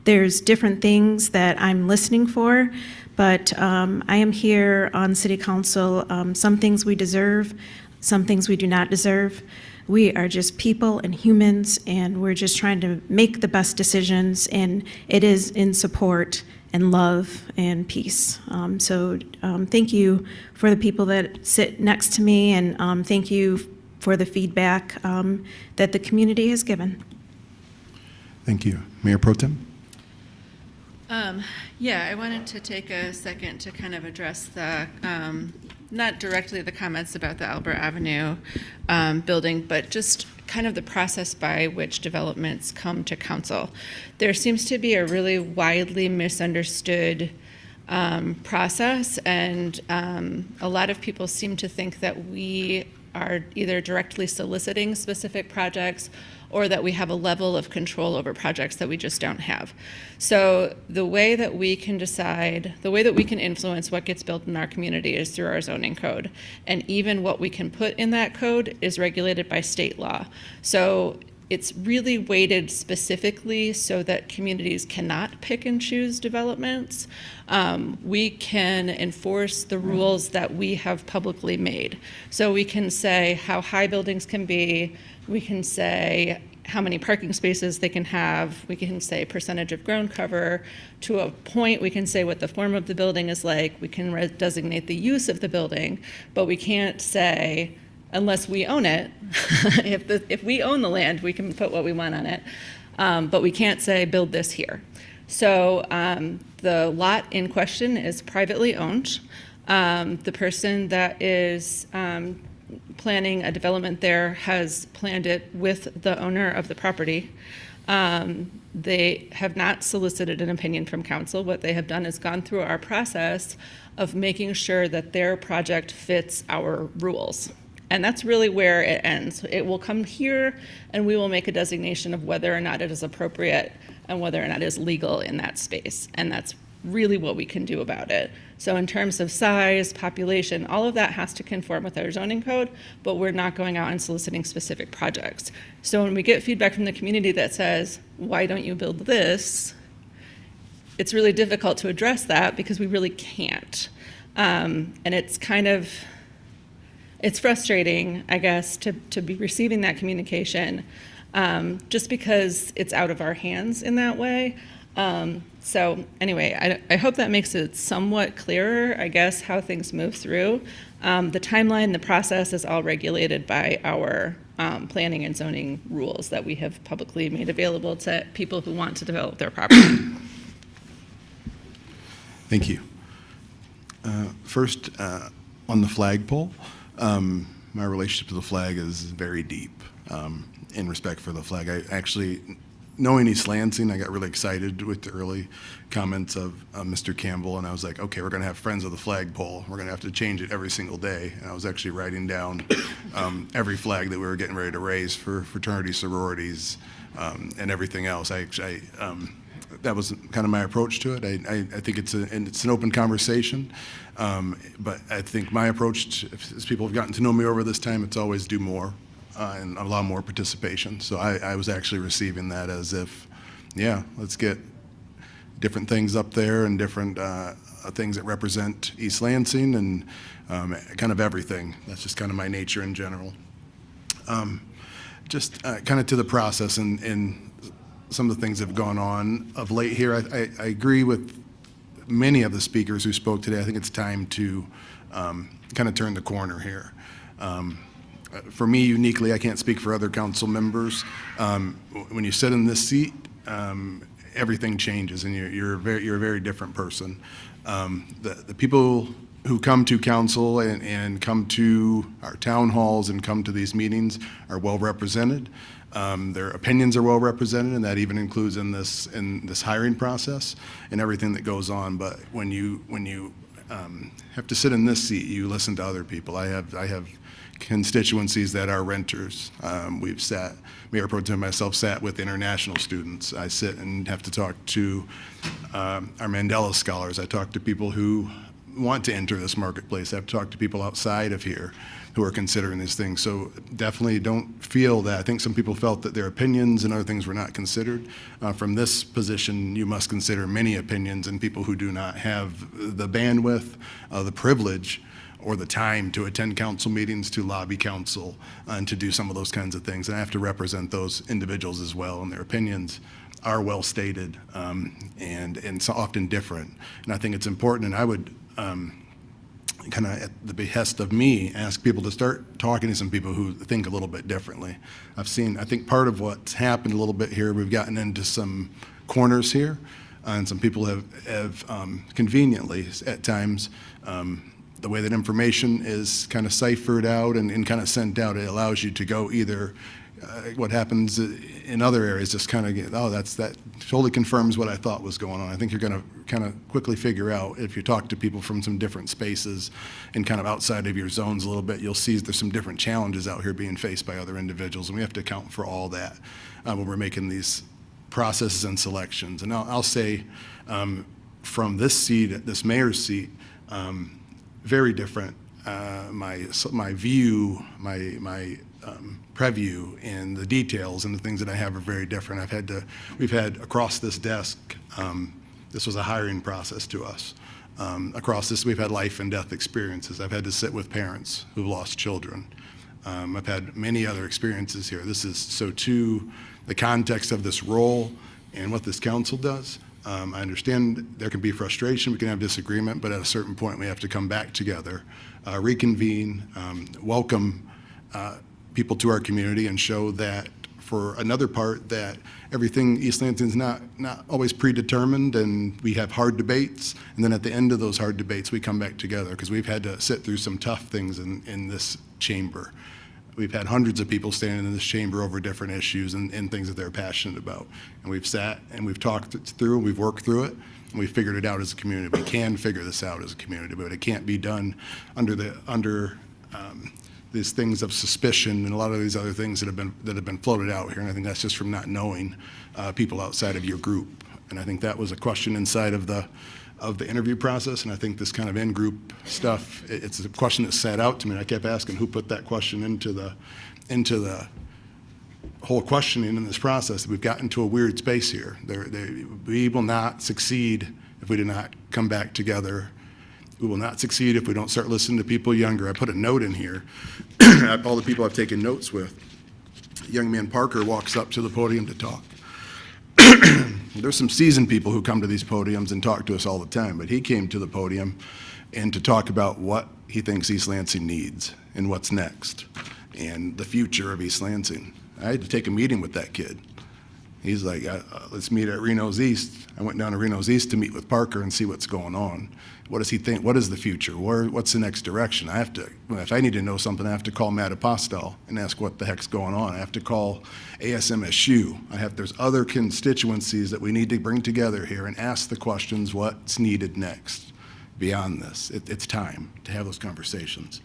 There's different things that I'm listening for, but I am here on City Council. Some things we deserve, some things we do not deserve. We are just people and humans, and we're just trying to make the best decisions, and it is in support and love and peace. So thank you for the people that sit next to me, and thank you for the feedback that the community has given. Thank you. Mayor Pro Tem? Yeah, I wanted to take a second to kind of address the, not directly the comments about the Albert Avenue building, but just kind of the process by which developments come to council. There seems to be a really widely misunderstood process, and a lot of people seem to think that we are either directly soliciting specific projects or that we have a level of control over projects that we just don't have. So the way that we can decide, the way that we can influence what gets built in our community is through our zoning code. And even what we can put in that code is regulated by state law. So it's really weighted specifically so that communities cannot pick and choose developments. We can enforce the rules that we have publicly made. So we can say how high buildings can be, we can say how many parking spaces they can have, we can say percentage of ground cover. To a point, we can say what the form of the building is like, we can designate the use of the building, but we can't say, unless we own it, if we own the land, we can put what we want on it, but we can't say build this here. So the lot in question is privately owned. The person that is planning a development there has planned it with the owner of the property. They have not solicited an opinion from council. What they have done is gone through our process of making sure that their project fits our rules. And that's really where it ends. It will come here and we will make a designation of whether or not it is appropriate and whether or not it is legal in that space. And that's really what we can do about it. So in terms of size, population, all of that has to conform with our zoning code, but we're not going out and soliciting specific projects. So when we get feedback from the community that says, why don't you build this? It's really difficult to address that because we really can't. And it's kind of, it's frustrating, I guess, to be receiving that communication just because it's out of our hands in that way. So anyway, I hope that makes it somewhat clearer, I guess, how things move through. The timeline, the process is all regulated by our planning and zoning rules that we have publicly made available to people who want to develop their property. Thank you. First, on the flagpole, my relationship to the flag is very deep in respect for the flag. I actually, knowing East Lansing, I got really excited with the early comments of Mr. Campbell, and I was like, okay, we're going to have Friends of the Flagpole. We're going to have to change it every single day. And I was actually writing down every flag that we were getting ready to raise for fraternities, sororities, and everything else. That was kind of my approach to it. I think it's an open conversation, but I think my approach, as people have gotten to know me over this time, it's always do more and allow more participation. So I was actually receiving that as if, yeah, let's get different things up there and different things that represent East Lansing and kind of everything. That's just kind of my nature in general. Just kind of to the process and some of the things that have gone on of late here. I agree with many of the speakers who spoke today. I think it's time to kind of turn the corner here. For me, uniquely, I can't speak for other council members. When you sit in this seat, everything changes, and you're a very different person. The people who come to council and come to our town halls and come to these meetings are well represented. Their opinions are well represented, and that even includes in this hiring process and everything that goes on. But when you have to sit in this seat, you listen to other people. I have constituencies that are renters. We've sat, Mayor Pro Tem and myself sat with international students. I sit and have to talk to our Mandela scholars. I talk to people who want to enter this marketplace. I have to talk to people outside of here who are considering these things. So definitely don't feel that. I think some people felt that their opinions and other things were not considered. From this position, you must consider many opinions and people who do not have the bandwidth, the privilege, or the time to attend council meetings, to lobby council, and to do some of those kinds of things. And I have to represent those individuals as well, and their opinions are well stated and so often different. And I think it's important, and I would kind of at the behest of me, ask people to start talking to some people who think a little bit differently. I think part of what's happened a little bit here, we've gotten into some corners here, and some people have conveniently at times, the way that information is kind of ciphered out and kind of sent out, it allows you to go either what happens in other areas just kind of get, oh, that totally confirms what I thought was going on. I think you're going to kind of quickly figure out, if you talk to people from some different spaces and kind of outside of your zones a little bit, you'll see there's some different challenges out here being faced by other individuals, and we have to account for all that when we're making these processes and selections. And I'll say from this seat, this mayor's seat, very different. My view, my preview and the details and the things that I have are very different. We've had across this desk, this was a hiring process to us. Across this, we've had life and death experiences. I've had to sit with parents who've lost children. I've had many other experiences here. This is so to the context of this role and what this council does. I understand there can be frustration, we can have disagreement, but at a certain point we have to come back together, reconvene, welcome people to our community, and show that for another part that everything East Lansing's not always predetermined, and we have hard debates, and then at the end of those hard debates we come back together, because we've had to sit through some tough things in this chamber. We've had hundreds of people standing in this chamber over different issues and things that they're passionate about. And we've sat and we've talked it through, we've worked through it, and we've figured it out as a community. We can figure this out as a community, but it can't be done under these things of suspicion and a lot of these other things that have been floated out here. And I think that's just from not knowing people outside of your group. And I think that was a question inside of the interview process, and I think this kind of in-group stuff, it's a question that sat out to me, and I kept asking who put that question into the whole questioning in this process. We've gotten to a weird space here. We will not succeed if we do not come back together. We will not succeed if we don't start listening to people younger. I put a note in here, all the people I've taken notes with. Young man Parker walks up to the podium to talk. There's some seasoned people who come to these podiums and talk to us all the time, but he came to the podium and to talk about what he thinks East Lansing needs and what's next and the future of East Lansing. I had to take a meeting with that kid. He's like, let's meet at Reno's East. I went down to Reno's East to meet with Parker and see what's going on. What does he think? What is the future? What's the next direction? If I need to know something, I have to call Matt Apostol and ask what the heck's going on. I have to call ASMSU. There's other constituencies that we need to bring together here and ask the questions, what's needed next beyond this? It's time to have those conversations.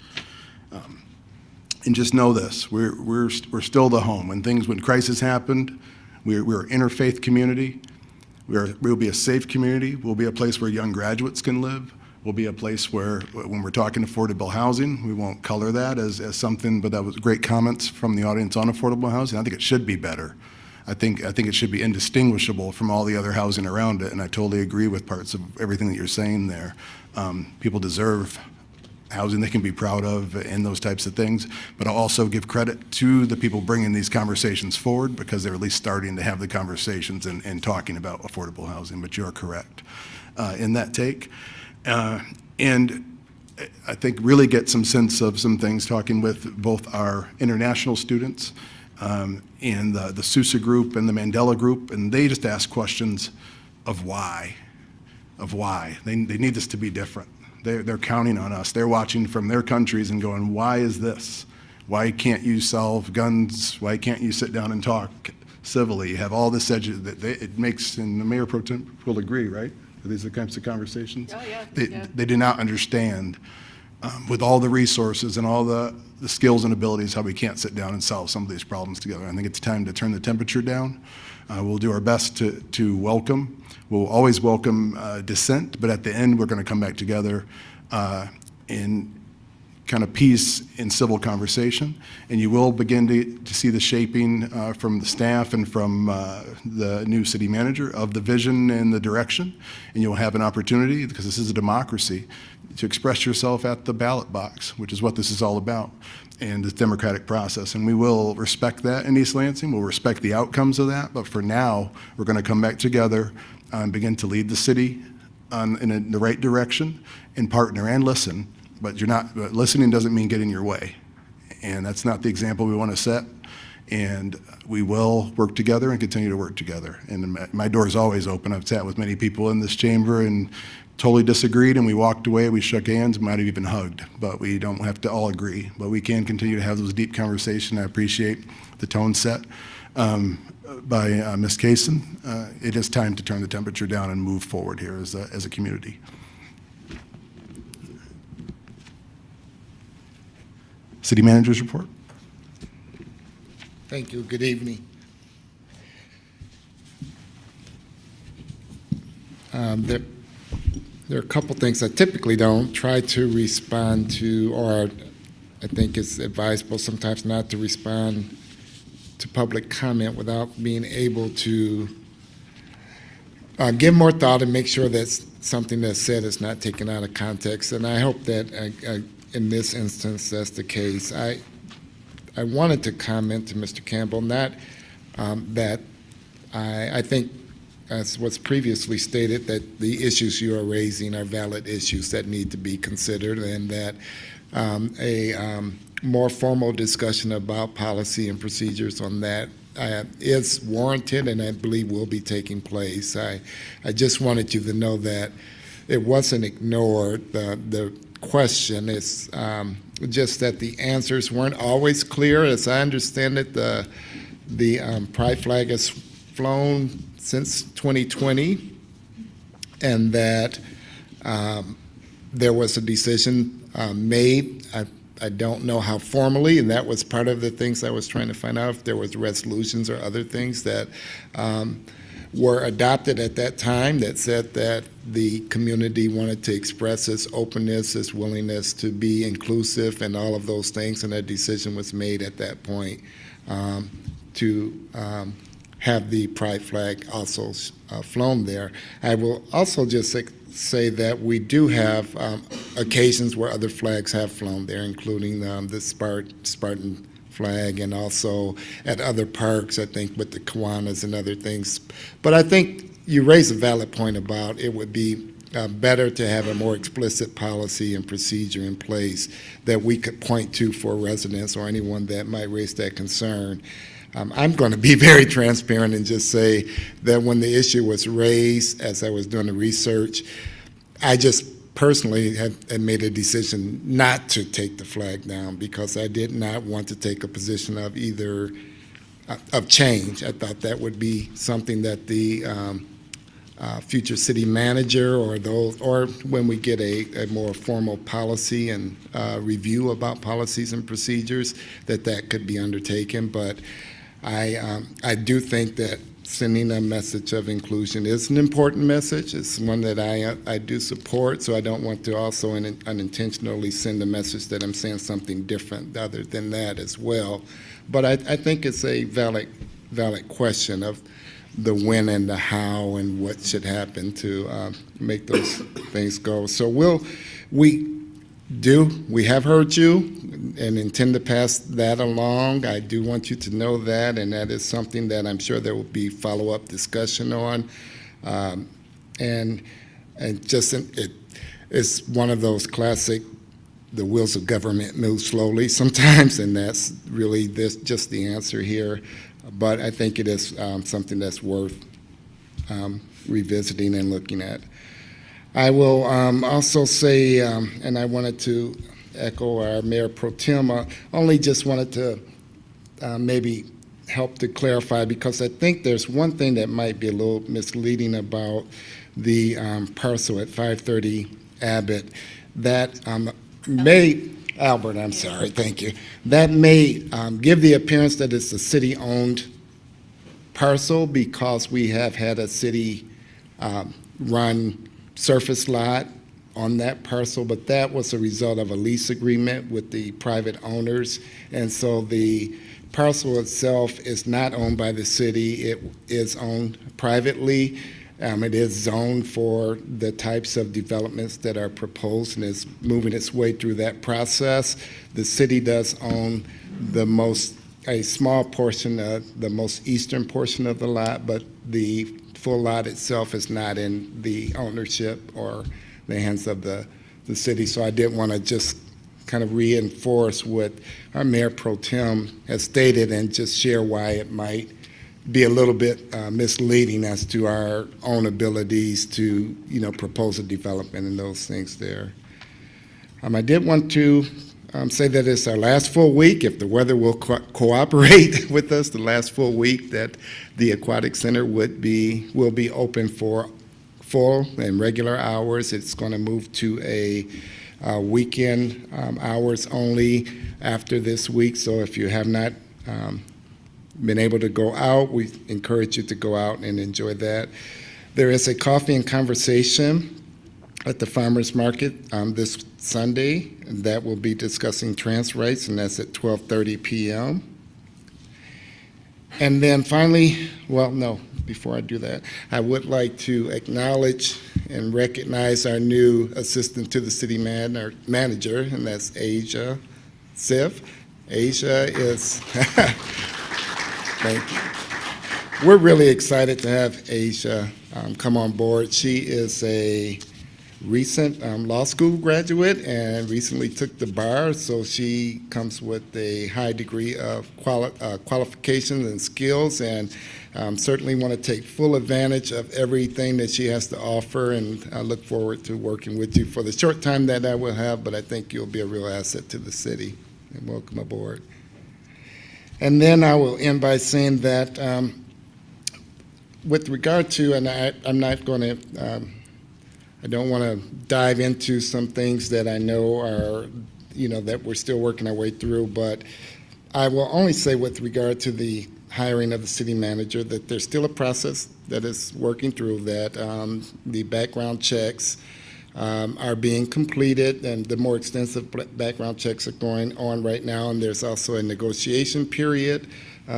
And just know this, we're still the home. When crisis happened, we're an interfaith community. We'll be a safe community. We'll be a place where young graduates can live. We'll be a place where, when we're talking affordable housing, we won't color that as something, but that was great comments from the audience on affordable housing. I think it should be better. I think it should be indistinguishable from all the other housing around it, and I totally agree with parts of everything that you're saying there. People deserve housing they can be proud of and those types of things, but I'll also give credit to the people bringing these conversations forward because they're at least starting to have the conversations and talking about affordable housing, but you're correct in that take. And I think really get some sense of some things talking with both our international students and the Sousa group and the Mandela group, and they just ask questions of why. They need this to be different. They're counting on us. They're watching from their countries and going, why is this? Why can't you solve guns? Why can't you sit down and talk civilly? You have all this it makes, and the Mayor Pro Tem will agree, right? Are these the kinds of conversations? Oh, yeah. They do not understand with all the resources and all the skills and abilities how we can't sit down and solve some of these problems together. I think it's time to turn the temperature down. We'll do our best to welcome. We'll always welcome dissent, but at the end, we're going to come back together in kind of peace and civil conversation. And you will begin to see the shaping from the staff and from the new city manager of the vision and the direction. And you'll have an opportunity, because this is a democracy, to express yourself at the ballot box, which is what this is all about, and this democratic process. And we will respect that in East Lansing. We'll respect the outcomes of that. But for now, we're going to come back together and begin to lead the city in the right direction and partner and listen. But listening doesn't mean getting your way. And that's not the example we want to set. And we will work together and continue to work together. And my door is always open. I've sat with many people in this chamber and totally disagreed, and we walked away, we shook hands, might have even hugged, but we don't have to all agree. But we can continue to have those deep conversations. I appreciate the tone set by Ms. Kaysen, it is time to turn the temperature down and move forward here as a community. City Manager's report. Thank you. Good evening. There are a couple things I typically don't try to respond to, or I think it's advisable sometimes not to respond to public comment without being able to give more thought and make sure that something that's said is not taken out of context. And I hope that in this instance that's the case. I wanted to comment to Mr. Campbell, not that I think, as was previously stated, that the issues you are raising are valid issues that need to be considered, and that a more formal discussion about policy and procedures on that is warranted and I believe will be taking place. I just wanted you to know that it wasn't ignored. The question is just that the answers weren't always clear. As I understand it, the pride flag has flown since 2020, and that there was a decision made. I don't know how formally, and that was part of the things I was trying to find out, if there was resolutions or other things that were adopted at that time that said that the community wanted to express its openness, its willingness to be inclusive, and all of those things, and a decision was made at that point to have the pride flag also flown there. I will also just say that we do have occasions where other flags have flown there, including the Spartan flag, and also at other parks, I think, with the Kiwanis and other things. But I think you raise a valid point about it would be better to have a more explicit policy and procedure in place that we could point to for residents or anyone that might raise that concern. I'm going to be very transparent and just say that when the issue was raised, as I was doing the research, I just personally had made a decision not to take the flag down because I did not want to take a position of either of change. I thought that would be something that the future city manager or when we get a more formal policy and review about policies and procedures, that could be undertaken. But I do think that sending a message of inclusion is an important message. It's one that I do support, so I don't want to also unintentionally send a message that I'm saying something different other than that as well. But I think it's a valid question of the when and the how and what should happen to make those things go. So we have heard you and intend to pass that along. I do want you to know that, and that is something that I'm sure there will be follow-up discussion on. And just it's one of those classic, the wheels of government move slowly sometimes, and that's really just the answer here. But I think it is something that's worth revisiting and looking at. I will also say, and I wanted to echo our Mayor Pro Tem, only just wanted to maybe help to clarify, because I think there's one thing that might be a little misleading about the parcel at 530 Abbott that Albert, I'm sorry, thank you. That may give the appearance that it's a city-owned parcel because we have had a city-run surface lot on that parcel, but that was a result of a lease agreement with the private owners. And so the parcel itself is not owned by the city. It is owned privately. It is zoned for the types of developments that are proposed and is moving its way through that process. The city does own a small portion, the most eastern portion of the lot, but the full lot itself is not in the ownership or the hands of the city. So I did want to just kind of reinforce what our Mayor Pro Tem has stated and just share why it might be a little bit misleading as to our own abilities to, propose a development and those things there. I did want to say that it's our last full week, if the weather will cooperate with us, the last full week that the Aquatic Center will be open for full and regular hours. It's going to move to a weekend hours only after this week. So if you have not been able to go out, we encourage you to go out and enjoy that. There is a coffee and conversation at the farmers market this Sunday that will be discussing trans rights, and that's at 12:30 p.m. And then finally, well, no, before I do that, I would like to acknowledge and recognize our new assistant to the city manager, and that's Asia Sif. Asia is, thank you. We're really excited to have Asia come on board. She is a recent law school graduate and recently took the bar, so she comes with a high degree of qualifications and skills, and certainly want to take full advantage of everything that she has to offer, and I look forward to working with you for the short time that I will have, but I think you'll be a real asset to the city, and welcome aboard. And then I will end by saying that with regard to, and I'm not going to, I don't want to dive into some things that I know are, that we're still working our way through, but I will only say with regard to the hiring of the city manager that there's still a process that is working through, that the background checks are being completed, and the more extensive background checks are going on right now, and there's also a negotiation period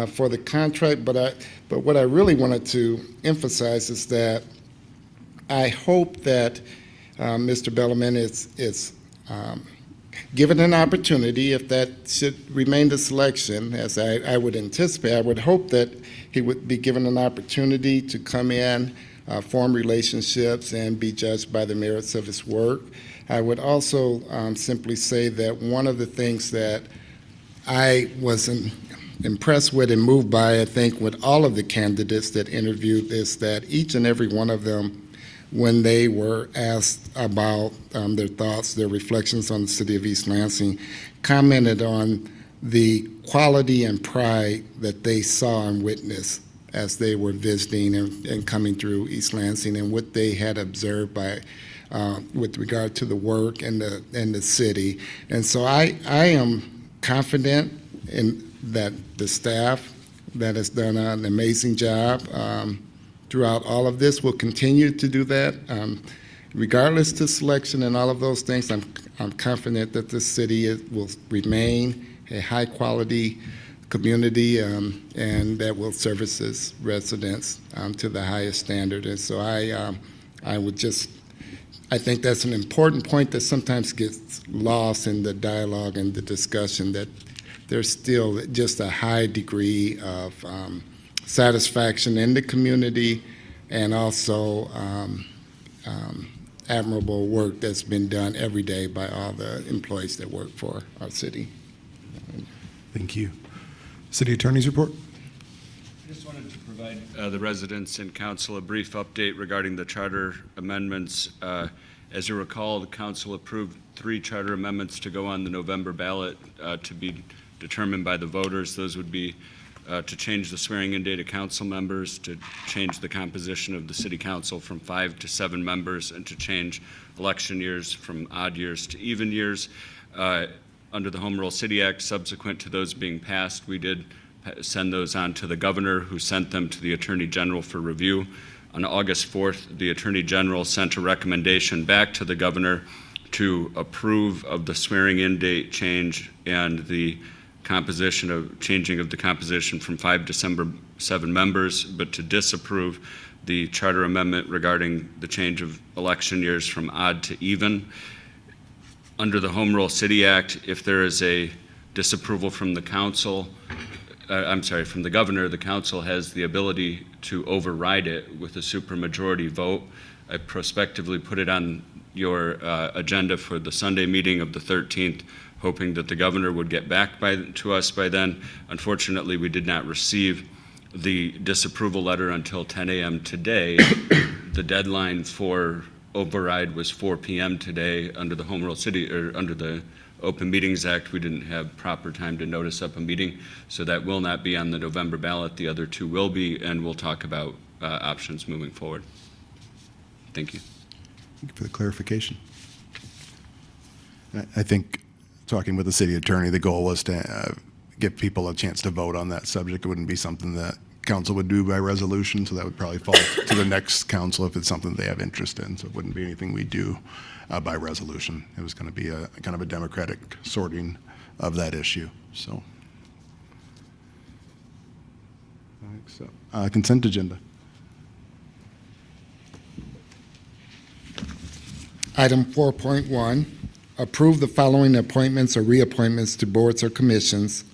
for the contract. But what I really wanted to emphasize is that I hope that Mr. Bellarmine is given an opportunity, if that should remain the selection, as I would anticipate. I would hope that he would be given an opportunity to come in, form relationships, and be judged by the merits of his work. I would also simply say that one of the things that I was impressed with and moved by, I think, with all of the candidates that interviewed, is that each and every one of them, when they were asked about their thoughts, their reflections on the city of East Lansing, commented on the quality and pride that they saw and witnessed as they were visiting and coming through East Lansing, and what they had observed by with regard to the work and the city. And so I am confident in that the staff that has done an amazing job throughout all of this will continue to do that. Regardless to selection and all of those things, I'm confident that the city will remain a high-quality community and that will service its residents to the highest standard. And so I think that's an important point that sometimes gets lost in the dialogue and the discussion, that there's still just a high degree of satisfaction in the community, and also admirable work that's been done every day by all the employees that work for our city. Thank you. City Attorney's report. I just wanted to provide the residents and council a brief update regarding the charter amendments. As you recall, the council approved 3 charter amendments to go on the November ballot to be determined by the voters. Those would be to change the swearing-in date of council members, to change the composition of the city council from 5 to 7 members, and to change election years from odd years to even years. Under the Home Rule City Act, subsequent to those being passed, we did send those on to the governor, who sent them to the Attorney General for review. On August 4th, the Attorney General sent a recommendation back to the governor to approve of the swearing-in date change and the changing of the composition from 5 to 7 members, but to disapprove the charter amendment regarding the change of election years from odd to even. Under the Home Rule City Act, if there is a disapproval from the council, from the governor, the council has the ability to override it with a supermajority vote. I prospectively put it on your agenda for the Sunday meeting of the 13th, hoping that the governor would get back to us by then. Unfortunately, we did not receive the disapproval letter until 10 a.m. today. The deadline for override was 4 p.m. today under the Home Rule City, or under the Open Meetings Act, we didn't have proper time to notice up a meeting, so that will not be on the November ballot. The other two will be, and we'll talk about options moving forward. Thank you. Thank you for the clarification. I think, talking with the city attorney, the goal was to give people a chance to vote on that subject. It wouldn't be something that council would do by resolution, so that would probably fall to the next council if it's something they have interest in. So it wouldn't be anything we do by resolution. It was going to be a kind of a democratic sorting of that issue. So, I think so. Consent agenda. Item 4.1, approve the following appointments or reappointments to boards or commissions.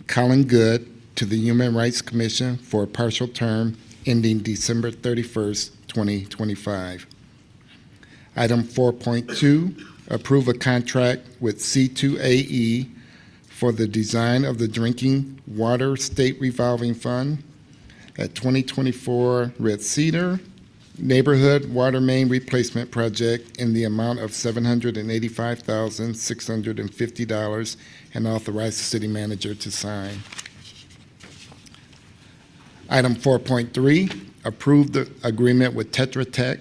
Collin Good to the Human Rights Commission for a partial term ending December 31st, 2025. Item 4.2, approve a contract with C2AE for the design of the Drinking Water State Revolving Fund at 2024 Red Cedar Neighborhood Water Main Replacement Project in the amount of $785,650 and authorize the city manager to sign. Item 4.3, approve the agreement with Tetra Tech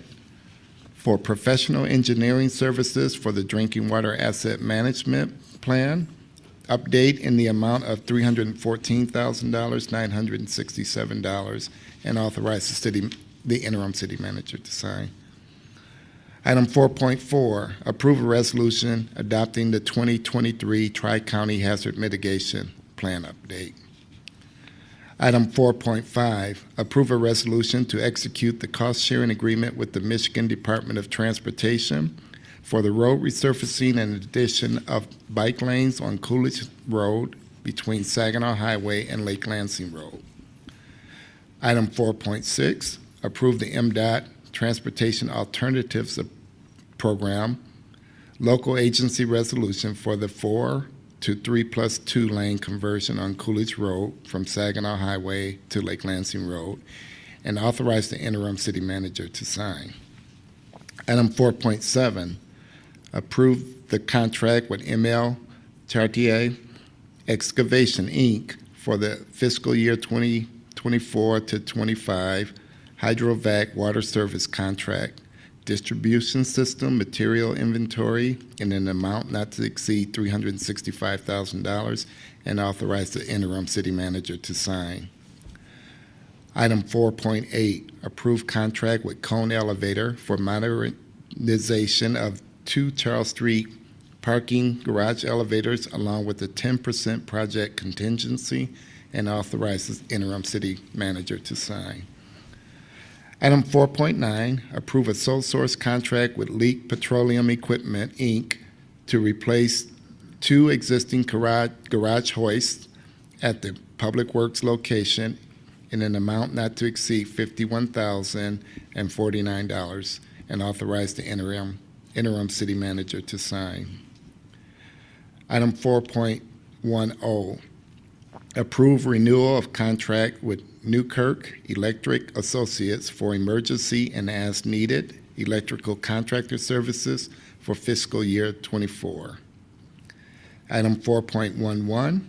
for professional engineering services for the Drinking Water Asset Management Plan. Update in the amount of $314,967 and authorize the interim city manager to sign. Item 4.4, approve a resolution adopting the 2023 Tri-County Hazard Mitigation Plan update. Item 4.5, approve a resolution to execute the cost-sharing agreement with the Michigan Department of Transportation for the road resurfacing and addition of bike lanes on Coolidge Road between Saginaw Highway and Lake Lansing Road. Item 4.6, approve the MDOT Transportation Alternatives Program local agency resolution for the 4 to 3+2 lane conversion on Coolidge Road from Saginaw Highway to Lake Lansing Road, and authorize the interim city manager to sign. Item 4.7, approve the contract with ML Chartier Excavation, Inc. for the fiscal year 2024 to 25 Hydrovac Water Service Contract, distribution system material inventory in an amount not to exceed $365,000, and authorize the interim city manager to sign. Item 4.8, approve contract with Cone Elevator for modernization of 2 Charles Street parking garage elevators along with a 10% project contingency, and authorizes interim city manager to sign. Item 4.9, approve a sole source contract with Leak Petroleum Equipment, Inc. to replace 2 existing garage hoists at the Public Works location in an amount not to exceed $51,049, and authorize the interim city manager to sign. Item 4.10, approve renewal of contract with Newkirk Electric Associates for emergency and as-needed electrical contractor services for fiscal year 24. Item 4.11,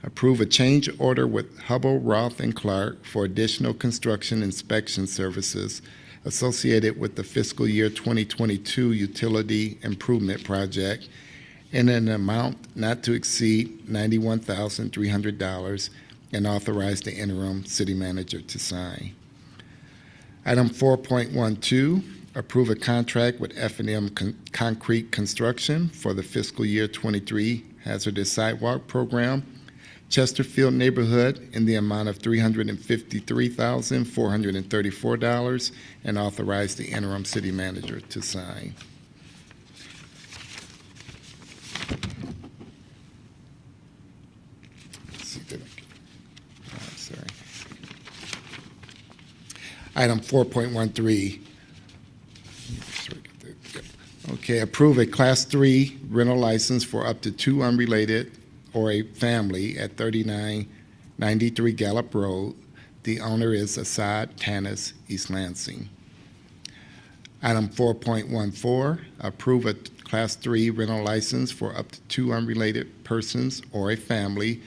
approve a change order with Hubble, Roth & Clark for additional construction inspection services associated with the fiscal year 2022 utility improvement project in an amount not to exceed $91,300, and authorize the interim city manager to sign. Item 4.12, approve a contract with F&M Concrete Construction for the fiscal year 23 hazardous sidewalk program, Chesterfield neighborhood, in the amount of $353,434, and authorize the interim city manager to sign. Item 4.13. Okay, approve a Class 3 rental license for up to 2 unrelated or a family at 3993 Gallup Road. The owner is Assad Tanis, East Lansing. Item 4.14, approve a Class 3 rental license for up to 2 unrelated persons or a family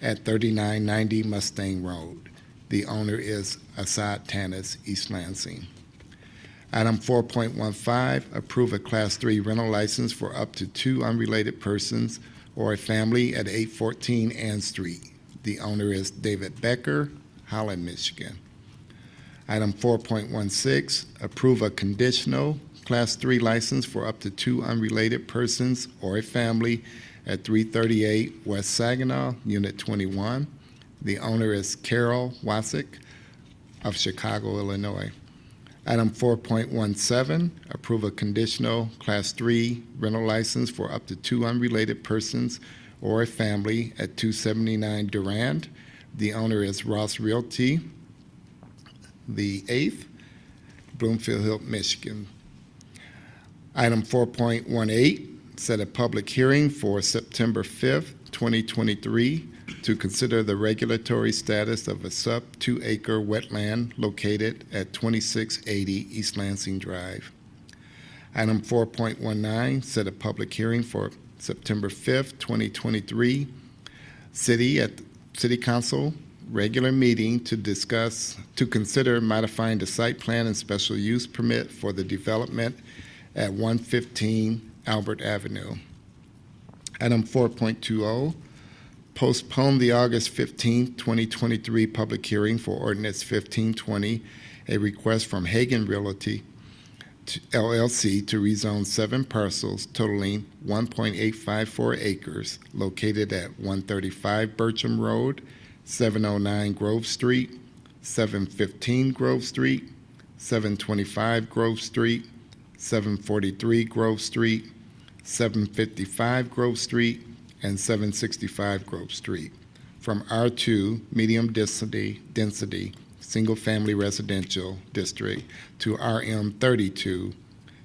at 3990 Mustang Road. The owner is Assad Tanis, East Lansing. Item 4.15, approve a Class 3 rental license for up to 2 unrelated persons or a family at 814 Ann Street. The owner is David Becker, Holland, Michigan. Item 4.16, approve a conditional Class 3 license for up to 2 unrelated persons or a family at 338 West Saginaw, Unit 21. The owner is Carol Wasick of Chicago, Illinois. Item 4.17, approve a conditional Class 3 rental license for up to 2 unrelated persons or a family at 279 Durand. The owner is Ross Realty, the 8th, Bloomfield Hill, Michigan. Item 4.18, set a public hearing for September 5th, 2023 to consider the regulatory status of a sub-2 acre wetland located at 2680 East Lansing Drive. Item 4.19, set a public hearing for September 5th, 2023, City Council regular meeting to consider modifying the site plan and special use permit for the development at 115 Albert Avenue. Item 4.20, postpone the August 15, 2023 public hearing for ordinance 1520, a request from Hagen Realty LLC to rezone 7 parcels totaling 1.854 acres located at 135 Bircham Road, 709 Grove Street, 715 Grove Street, 725 Grove Street, 743 Grove Street, 755 Grove Street, and 765 Grove Street from R2 medium density single-family residential district to RM32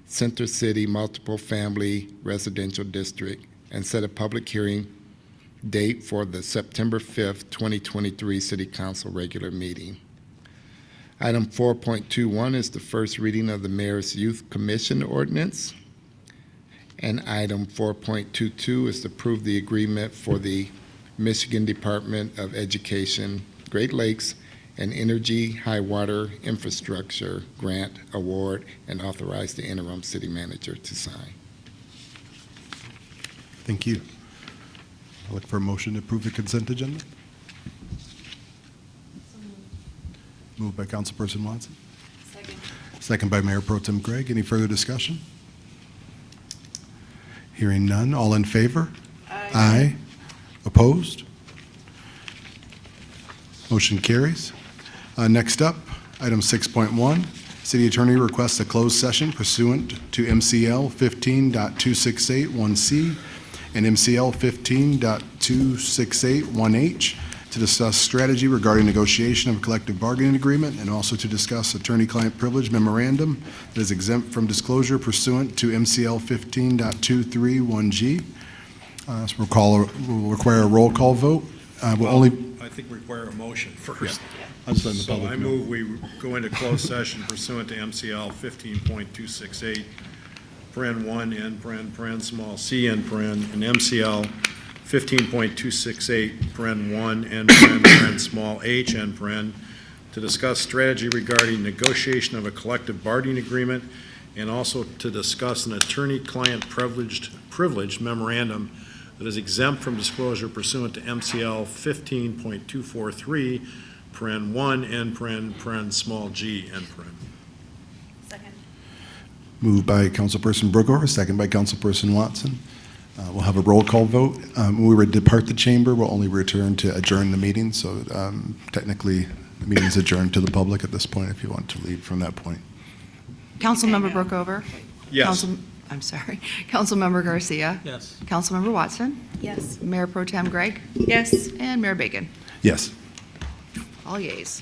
Center City multiple family residential district, and set a public hearing date for the September 5th, 2023 City Council regular meeting. Item 4.21 is the first reading of the Mayor's Youth Commission ordinance. And item 4.22 is to approve the agreement for the Michigan Department of Education, Great Lakes, and Energy High Water Infrastructure Grant Award, and authorize the interim city manager to sign. Thank you. I'll look for a motion to approve the consent agenda. Moved by Councilperson Watson. Second by Mayor Pro Tem Gregg. Any further discussion? Hearing none. All in favor? Aye. Opposed? Motion carries. Next up, item 6.1, City Attorney requests a closed session pursuant to MCL 15.2681C and MCL 15.2681H to discuss strategy regarding negotiation of a collective bargaining agreement, and also to discuss attorney-client privilege memorandum that is exempt from disclosure pursuant to MCL 15.231G. So we'll require a roll call vote. We'll only. I think we require a motion first. I'll just let the So public I know. move we go into closed session pursuant to MCL 15.268, paren 1, n paren, small c, n paren, and MCL 15.268, paren 1, n paren, small h, n paren, to discuss strategy regarding negotiation of a collective bargaining agreement, and also to discuss an attorney-client privilege memorandum that is exempt from disclosure pursuant to MCL 15.243, paren 1, n paren, small g, n paren. Second. Moved by Councilperson Brookover, second by Councilperson Watson. We'll have a roll call vote. When we depart the chamber, we'll only return to adjourn the meeting. So technically, the meeting is adjourned to the public at this point if you want to leave from that point. Councilmember Brookover? Yes. I'm sorry. Councilmember Garcia? Yes. Councilmember Watson? Yes. Mayor Pro Tem Gregg? Yes. And Mayor Bacon? Yes. All yeas.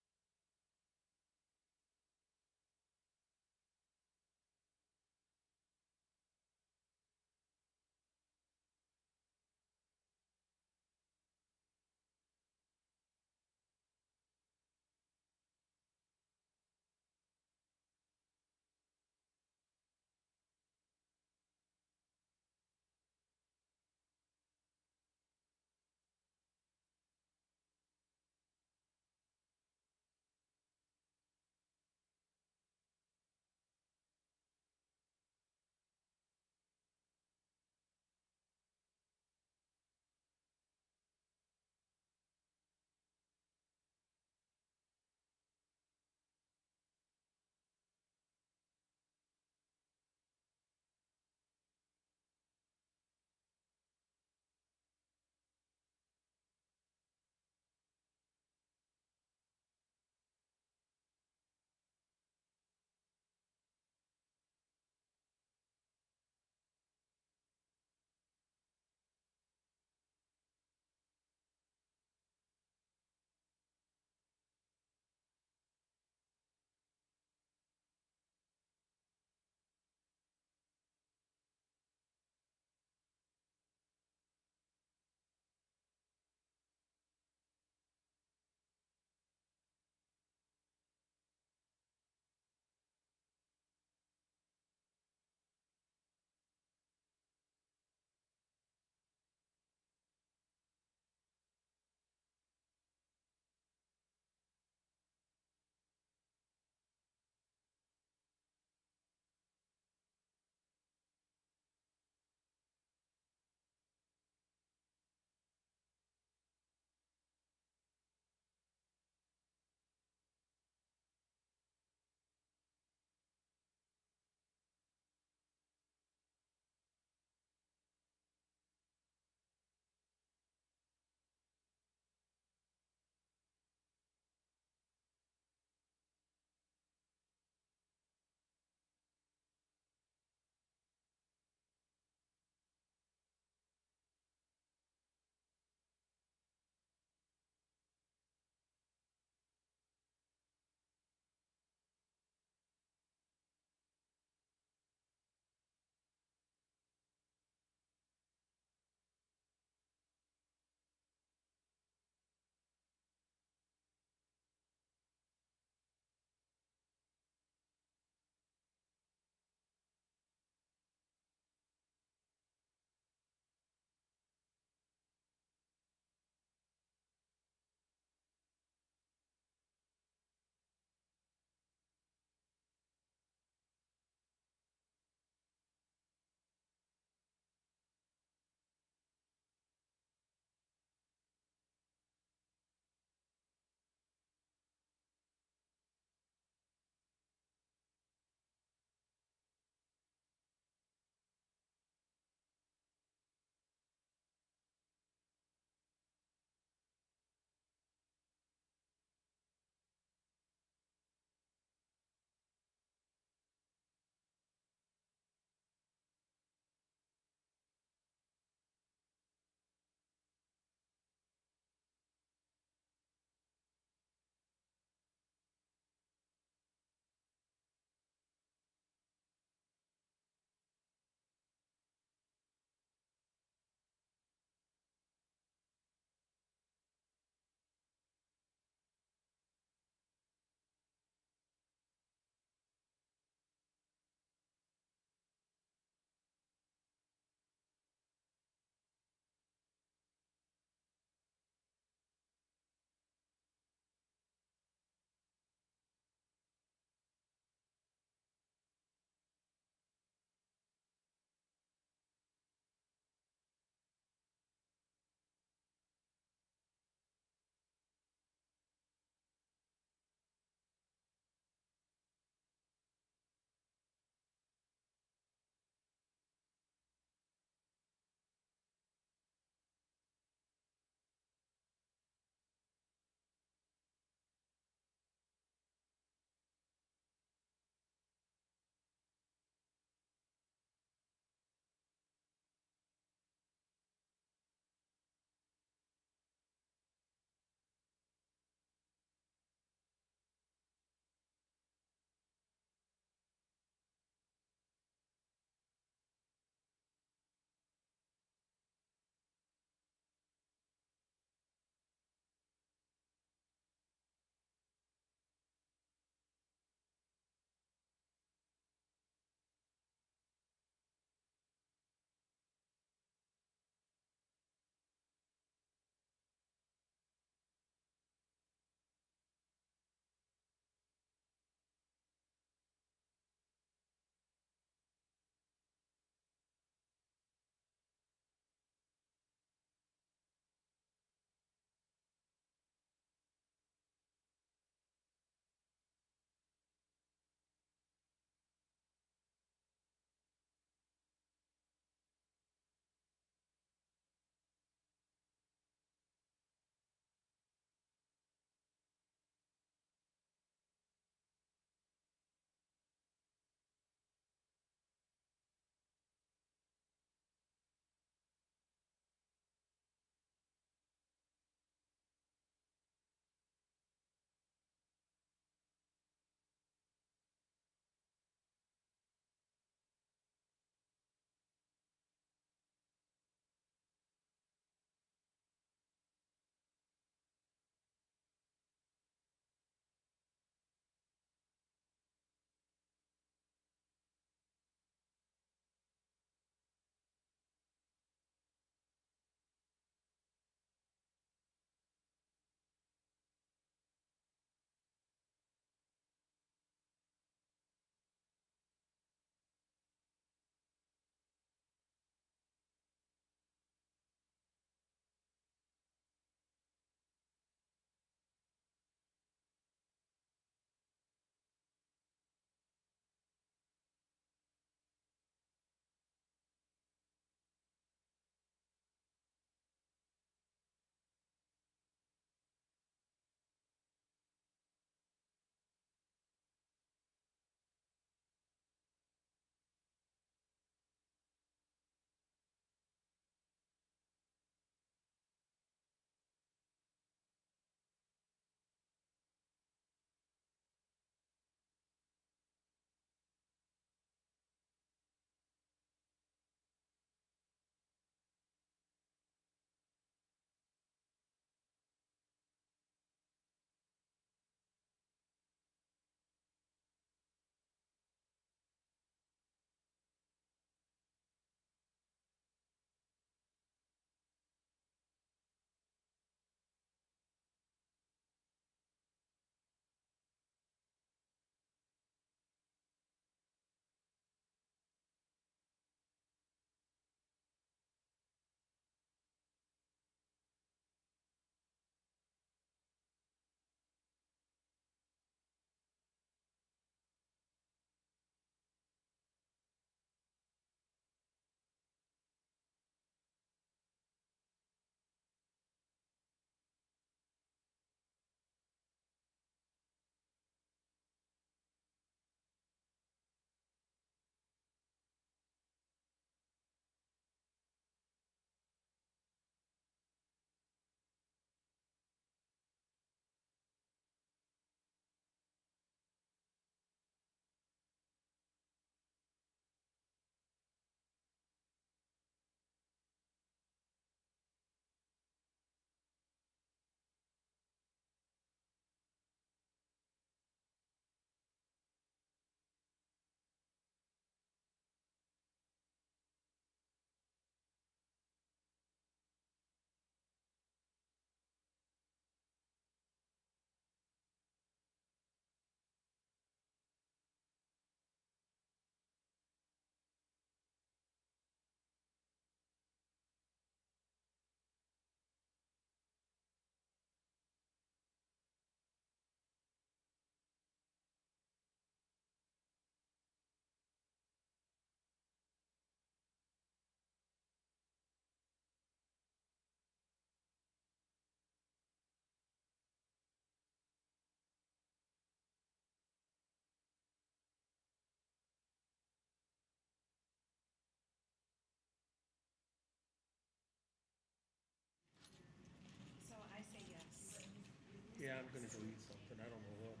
Yeah, I'm gonna go eat something. I don't know what.